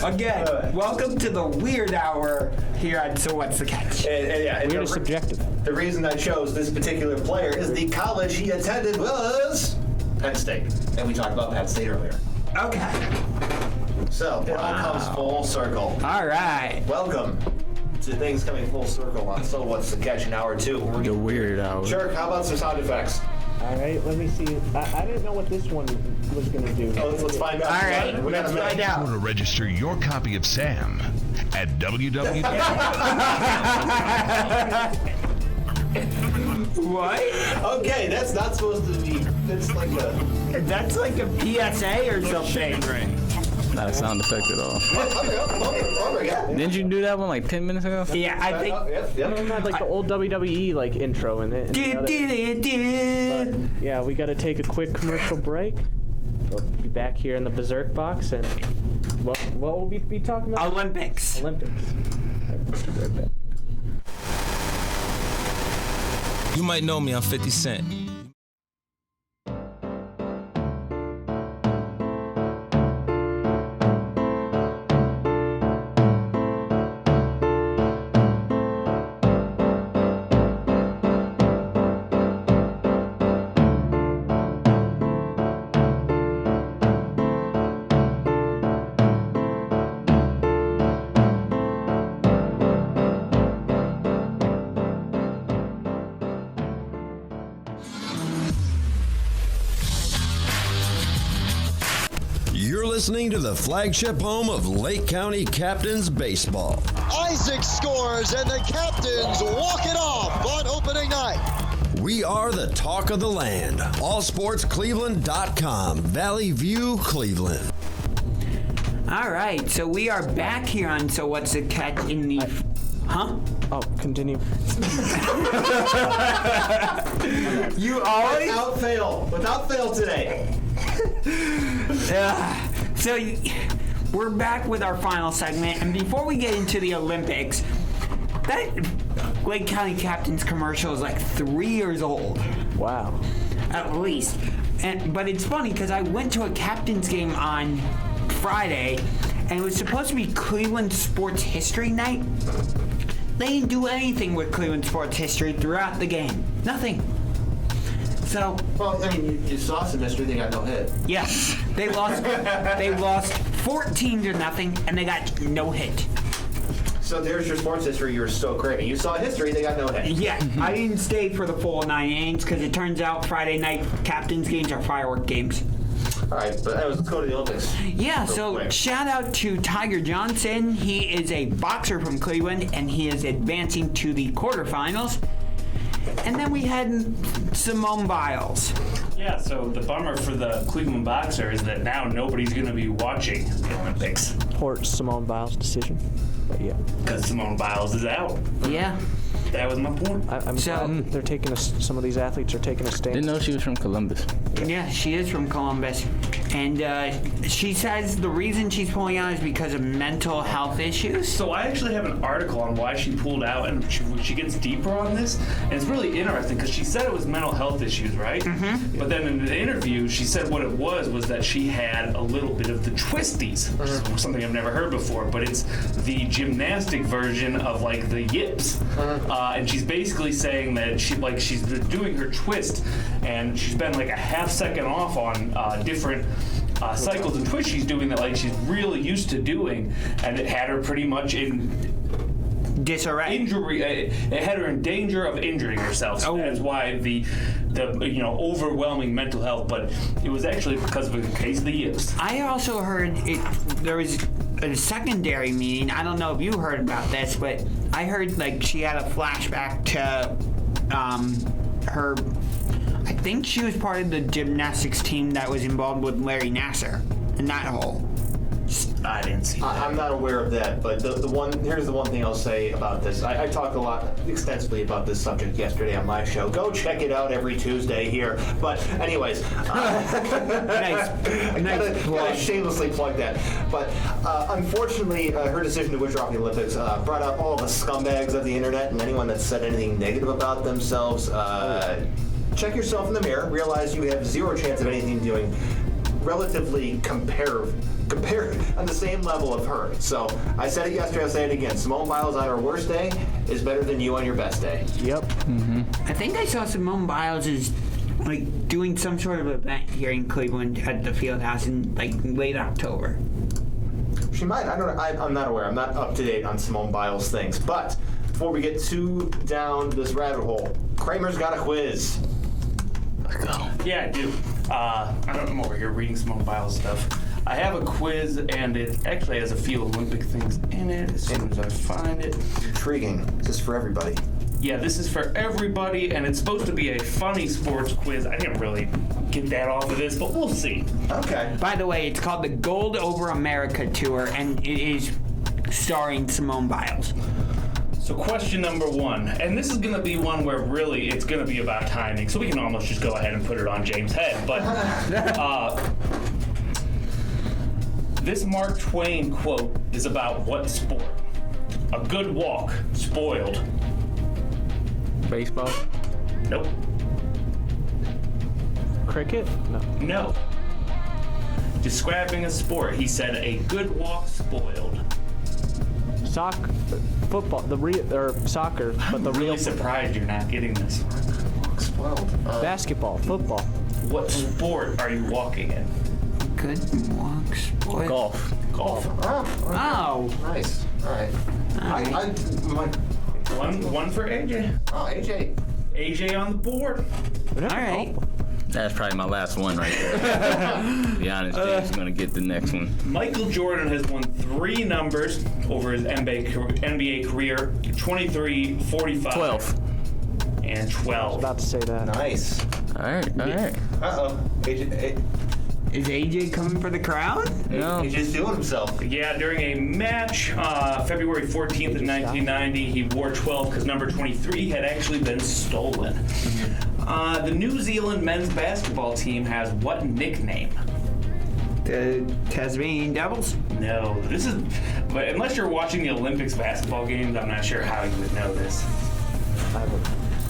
Again, welcome to the Weird Hour here on So What's the Catch? And Weird is subjective. The reason I chose this particular player is the college he attended was Penn State. And we talked about Penn State earlier. Okay. So, it all comes full circle. All right. Welcome to things coming full circle on So What's the Catch in Hour 2. The Weird Hour. Churk, how about some sound effects? All right, let me see. I didn't know what this one was going to do. Let's find out. All right, let's find out. To register your copy of Sam at www. What? Okay, that's not supposed to be. That's like a PSA or something. Not a sound effect at all. Oh my God. Didn't you do that one like 10 minutes ago? Yeah, I think. Some of them had like the old WWE like intro in it. Yeah, we got to take a quick commercial break. We'll be back here in the Berzerk box, and what will we be talking about? Olympics. Olympics. Right back. You might know me, I'm 50 Cent. You're listening to the flagship home of Lake County Captains Baseball. Isaac scores and the Captains walk it off on opening night. We are the talk of the land. AllSportsCleveland.com, Valley View, Cleveland. All right, so we are back here on So What's the Catch in the... Huh? Oh, continue. You always... Without fail today. So we're back with our final segment, and before we get into the Olympics, that Lake County Captains commercial is like 3 years old. Wow. At least. But it's funny because I went to a Captains game on Friday, and it was supposed to be Cleveland Sports History Night. They didn't do anything with Cleveland sports history throughout the game. Nothing. So. Well, I mean, you saw some history. They got no hit. Yes, they lost. They lost 14-0, and they got no hit. So there's your sports history. You were so craving. You saw history. They got no hit. Yeah, I didn't stay for the full 9 innings because it turns out Friday night Captains games are firework games. All right, but anyways, let's go to the Olympics. Yeah, so quick. Shout out to Tiger Johnson. He is a boxer from Cleveland, and he is advancing to the quarterfinals. And then we had Simone Biles. Yeah, so the bummer for the Cleveland boxer is that now nobody's going to be watching the Olympics. Support Simone Biles' decision. But yeah. Because Simone Biles is out. Yeah. That was my point. I'm glad they're taking some of these athletes are taking a stand. Didn't know she was from Columbus. Yeah, she is from Columbus. And she says the reason she's pulling out is because of mental health issues. So I actually have an article on why she pulled out, and she gets deeper on this. And it's really interesting because she said it was mental health issues, right? Mm-hmm. But then in the interview, she said what it was that she had a little bit of the twisties, which is something I've never heard before. But it's the gymnastic version of like the yips. And she's basically saying that she's been doing her twist, and she's been like a half second off on different cycles and twists she's doing that like she's really used to doing, and it had her pretty much in disarray. Injury. It had her in danger of injuring herself. So that's why the overwhelming mental health. But it was actually because of a case of the yips. I also heard there was a secondary meeting. I don't know if you heard about this, but I heard like she had a flashback to her. I think she was part of the gymnastics team that was involved with Larry Nassar and that whole. I didn't see that. I'm not aware of that, but here's the one thing I'll say about this. I talked a lot extensively about this subject yesterday on my show. Go check it out every Tuesday here. But anyways, I gotta shamelessly plug that. But unfortunately, her decision to withdraw from the Olympics brought up all the scumbags of the internet and anyone that said anything negative about themselves. Check yourself in the mirror. Realize you have zero chance of anything doing relatively compared on the same level of her. So I said it yesterday, I'll say it again. Simone Biles on her worst day is better than you on your best day. Yep. Mm-hmm. I think I saw Simone Biles is like doing some sort of event here in Cleveland at the Fieldhouse in like late October. She might. I don't know. I'm not aware. I'm not up to date on Simone Biles things. But before we get too down this rabbit hole, Kramer's got a quiz. Let's go. Yeah, I do. I'm over here reading Simone Biles stuff. I have a quiz, and it actually has a few Olympic things in it as soon as I find it. Intriguing. Is this for everybody? Yeah, this is for everybody, and it's supposed to be a funny sports quiz. I didn't really get that off of this, but we'll see. Okay. By the way, it's called the Gold Over America Tour, and it is starring Simone Biles. So question number 1, and this is going to be one where really it's going to be about timing, so we can almost just go ahead and put it on James' head. But this Mark Twain quote is about what sport? A good walk, spoiled. Baseball? Nope. Cricket? No. Describing a sport, he said a good walk, spoiled. Soccer, football, soccer, but the I'm really real surprised you're not getting this. Spoiled. Basketball, football. What sport are you walking in? Good walk, spoiled. Golf. Golf. Oh. Nice. All right. One for AJ. Oh, AJ. AJ on the board. All right. That's probably my last one right there. To be honest, James is going to get the next one. Michael Jordan has won 3 numbers over his NBA career, 23, 45, 12. and 12. I was about to say that. Nice. All right. Uh-oh. AJ. Is AJ coming for the crown? No. He's just doing himself. Yeah, during a match, February 14th of 1990, he wore 12 because number 23 had actually been stolen. The New Zealand men's basketball team has what nickname? The Tasmanian Devils? No, but unless you're watching the Olympics basketball games, I'm not sure how you would know this.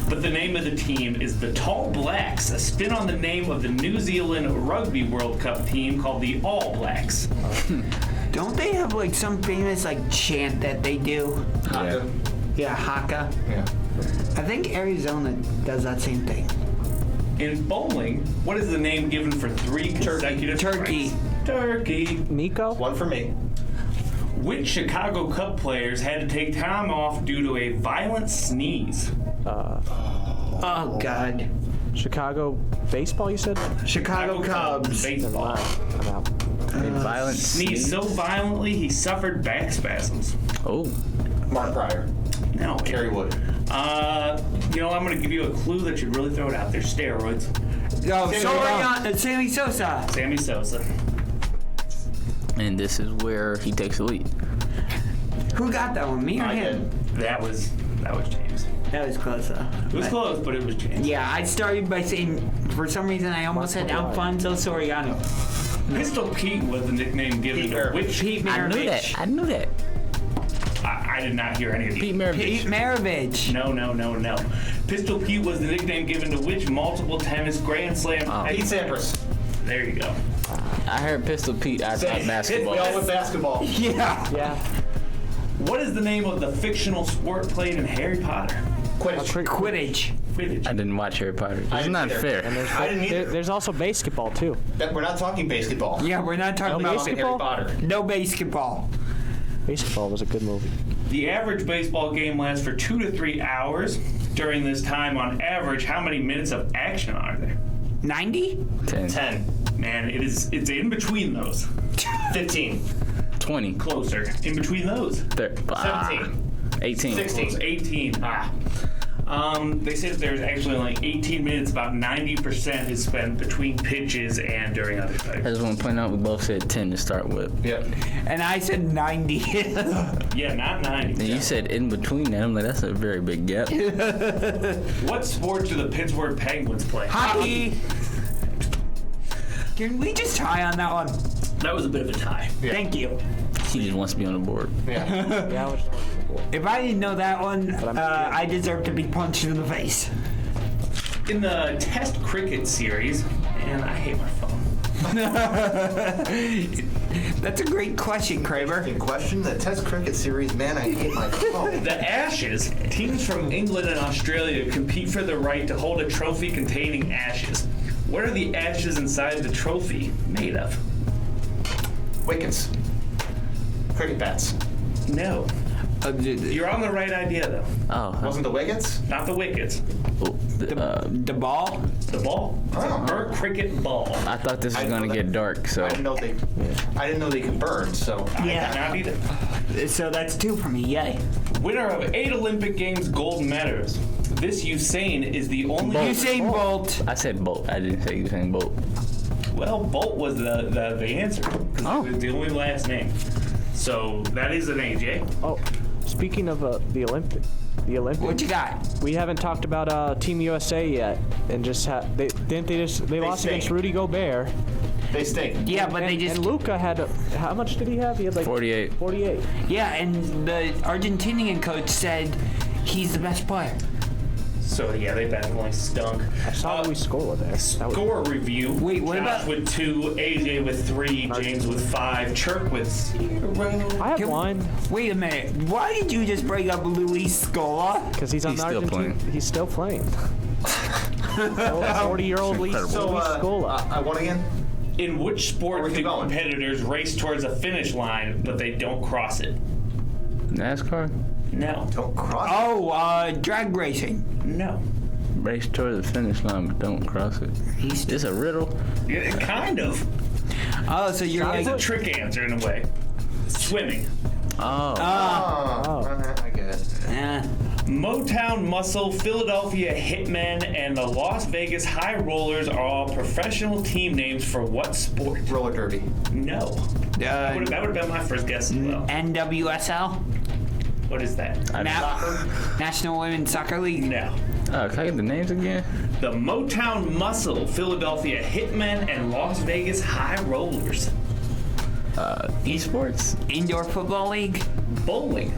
But the name of the team is the Tall Blacks, a spin on the name of the New Zealand Rugby World Cup team called the All Blacks. Don't they have like some famous like chant that they do? Haka. Yeah, haka. Yeah. I think Arizona does that same thing. In bowling, what is the name given for 3 consecutive Turkey. strikes? Turkey. Nico? One for me. Which Chicago Cub players had to take time off due to a violent sneeze? Oh, God. Chicago baseball, you said? Chicago Cubs. Baseball. I'm out. Violent Sneezed so violently he suffered back spasms. Oh. Mark Pryor. No. Kerry Wood. I'm going to give you a clue that should really throw it out there. Steroids. Sammy Sosa. Sammy Sosa. And this is where he takes the lead. Who got that one? Me or him? That was James. That was close, though. It was close, but it was James. Yeah, I started by saying, for some reason, I almost said Alfonso Soriano. Pistol Pete was the nickname given to which Pete Maravich. I knew that. I did not hear any of these. Pete Maravich. Pete Maravich. No. Pistol Pete was the nickname given to which multiple tennis Grand Slam? Pete Sampras. There you go. I heard Pistol Pete. I thought basketball. We all with basketball. Yeah. What is the name of the fictional sport played in Harry Potter? Quidditch. Quidditch. Quidditch. I didn't watch Harry Potter. It's not either. fair. And I didn't either. there's also basketball too. We're not talking basketball. Yeah, we're not talking about basketball? Harry Potter. No basketball. Baseball was a good movie. The average baseball game lasts for 2 to 3 hours. During this time, on average, how many minutes of action are there? 90? 10. Man, it's in between those. 15. 20. Closer. In between those. 17. 18. 16. 18. They say that there's actually only 18 minutes, about 90% is spent between pitches and during other I times. just want to point out we both said 10 to start with. Yep. And I said 90. Yeah, not 90. And you said in between that. I'm like, that's a very big gap. What sport do the Pittsburgh Penguins play? Hockey. Can we just tie on that one? That was a bit of a tie. Yeah. Thank you. He just wants to be on the board. Yeah. Yeah, I was If I didn't know that one, I deserve to be punched in the face. In the Test Cricket series, and I hate my phone. That's a great question, Kramer. In question, the Test Cricket series, man, I hate my phone. The Ashes, teams from England and Australia compete for the right to hold a trophy containing ashes. What are the ashes inside the trophy made of? Wickets. Cricket bats. No. You're on the right idea, though. Oh. Wasn't the wickets? Not the wickets. The ball? The ball. It's a burnt cricket ball. I thought this was going to get dark, so. I didn't know they could burn, so. Yeah. Not either. So that's 2 for me, yay. Winner of 8 Olympic Games gold medals. This Usain is the only. Usain Bolt. I said Bolt. I didn't say Usain Bolt. Well, Bolt was the answer. Because it was the only last name. So that is an AJ. Oh, speaking of the Olympics. What you got? We haven't talked about Team USA yet, and just they lost stink. against Rudy Gobert. They stink. Yeah, but they just. And Luka had how much did he have? He had like 48. 48. Yeah, and the Argentinian coach said he's the best player. So yeah, they definitely stunk. I saw Luis Scola there. Score review. Wait, what Josh about with 2, AJ with 3, James with 5, Churk with 0. I have one. Wait a minute. Why did you just bring up Luis Scola? Because he's on the still Argentine. playing. He's still playing. 40-year-old Luis Scola. I won again? In which sport do going? competitors race towards a finish line, but they don't cross it? NASCAR? No. Don't cross. Oh, drag racing. No. Race toward the finish line, but don't cross it. It's a riddle. Yeah, kind of. Oh, so you're It's like. a trick answer in a way. Swimming. Oh. I get it. Motown Muscle, Philadelphia Hitmen, and the Las Vegas High Rollers are all professional team names for what sport? Roller derby. No. That would have been my first guess as well. NWSL? What is that? National Women's Soccer League? No. Can I get the names again? The Motown Muscle, Philadelphia Hitmen, and Las Vegas High Rollers. Esports? Indoor Football League? Bowling.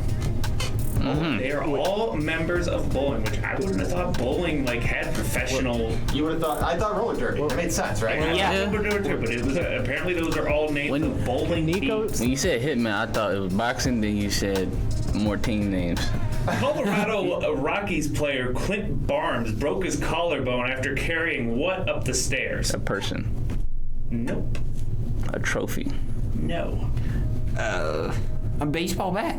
Mm-hmm. They are all members of bowling, which I wouldn't have thought bowling had professional. You would have thought. I thought roller derby. That made sense, right? Yeah. But it was apparently those are all names of bowling teams. When you said Hitman, I thought it was boxing. Then you said more team names. Colorado Rockies player Clint Barnes broke his collarbone after carrying what up the stairs? A person. Nope. A trophy. No. A baseball bat?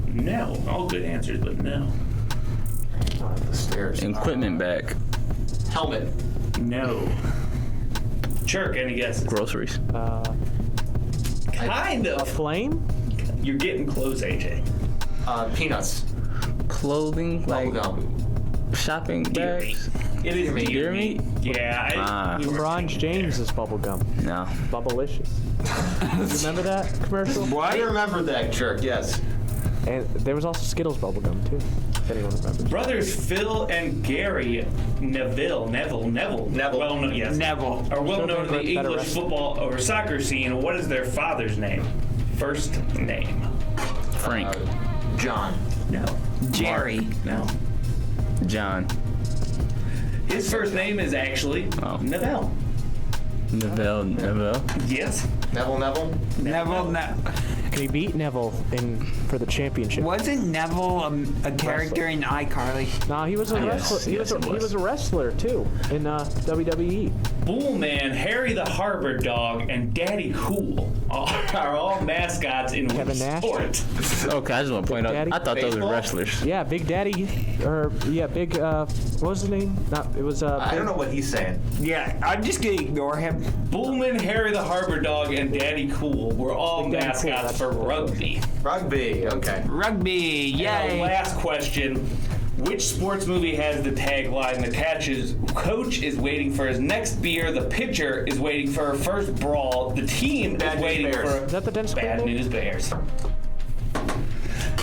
No. All good answers, but no. The stairs. Equipment bag. Helmet. No. Churk, any guesses? Groceries. Kind of. A flame? You're getting close, AJ. Peanuts. Clothing, like shopping bags. It is deer meat. Yeah. LeBron James' bubblegum. No. Bubblicious. You remember that commercial? I remember that, Churk, yes. And there was also Skittles bubblegum, too. If anyone remembers. Brothers Phil and Gary Neville. Well known, yes. Neville. Are well known in the Better English wrestler. football or soccer scene. What is their father's name? First name. Frank. John. No. Jerry. No. John. His first name is actually Neville. Neville. Yes. Neville. He beat Neville for the championship. Wasn't Neville a character in iCarly? No, he was a wrestler. He was a wrestler too in WWE. Bullman, Harry the Harvard Dog, and Daddy Cool are all mascots in Kevin which Nash? sport? Okay, I just want to point out, I thought those were wrestlers. Yeah, Big Daddy, Big. What was his name? It was. I don't know what he's saying. Yeah, I'm just gonna ignore him. Bullman, Harry the Harvard Dog, and Daddy Cool were all mascots for rugby. Rugby, okay. Rugby, yay. And the last question. Which sports movie has the tagline, the coach is waiting for his next beer, the pitcher is waiting for her first brawl, the team is waiting for... Is that the Dennis Bad News Bears.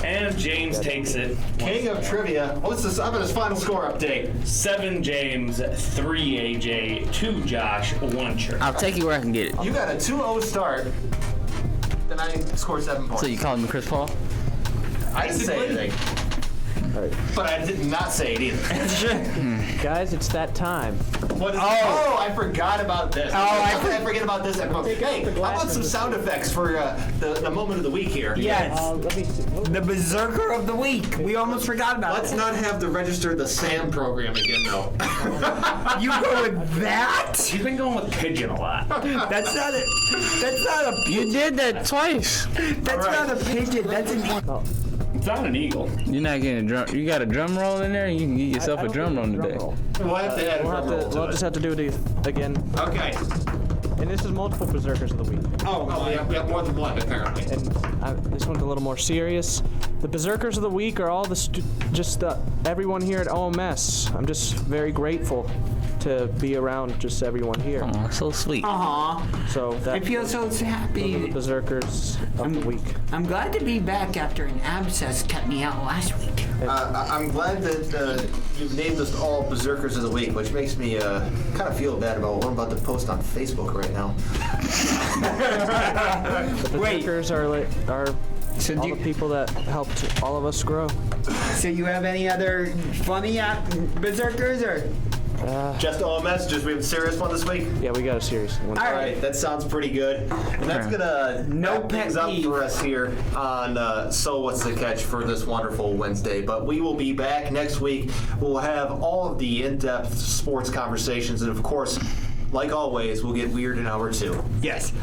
And James takes it. King of trivia. What's this? How about his final score update? 7 James, 3 AJ, 2 Josh, 1 Churk. I'll take you where I can get it. You got a 2-0 start. Then I scored 7 points. So you calling me Chris Paul? I didn't say anything. But I did not say it either. Guys, it's that time. I forgot about this. I forget about this. Hey, how about some sound effects for the moment of the week here? Yes. Let me see. The Berserker of the Week. We almost forgot about Let's not have to register the SAM program again, though. You go with that? He's been going with Pigeon a lot. That's not a You did that twice. That's not a pigeon. That's an It's not an eagle. You're not getting a drum. You got a drum roll in there? You can get yourself a drum roll today. We'll have to add a drum roll to We'll it. just have to do it again. Okay. And this is multiple Berserkers of the week. Oh, we have more than one, apparently. And this one's a little more serious. The Berserkers of the week are all everyone here at OMS. I'm just very grateful to be around just everyone here. Oh, so sweet. So that I feel so happy. the Berserkers of the week. I'm glad to be back after an abscess kept me out last week. I'm glad that you've named us all Berserkers of the Week, which makes me kind of feel bad about what I'm about to post on Facebook right now. The Berserkers are all the people that helped all of us grow. So you have any other funny Berserkers or? Just OMS, we have a serious one this week? Yeah, we got a serious one. All right, that sounds pretty good. And that's gonna wrap things up for us here on So What's the Catch for this wonderful Wednesday. But we will be back next week. We'll have all of the in-depth sports conversations, and of course, like always, we'll get weird in hour 2. Yes.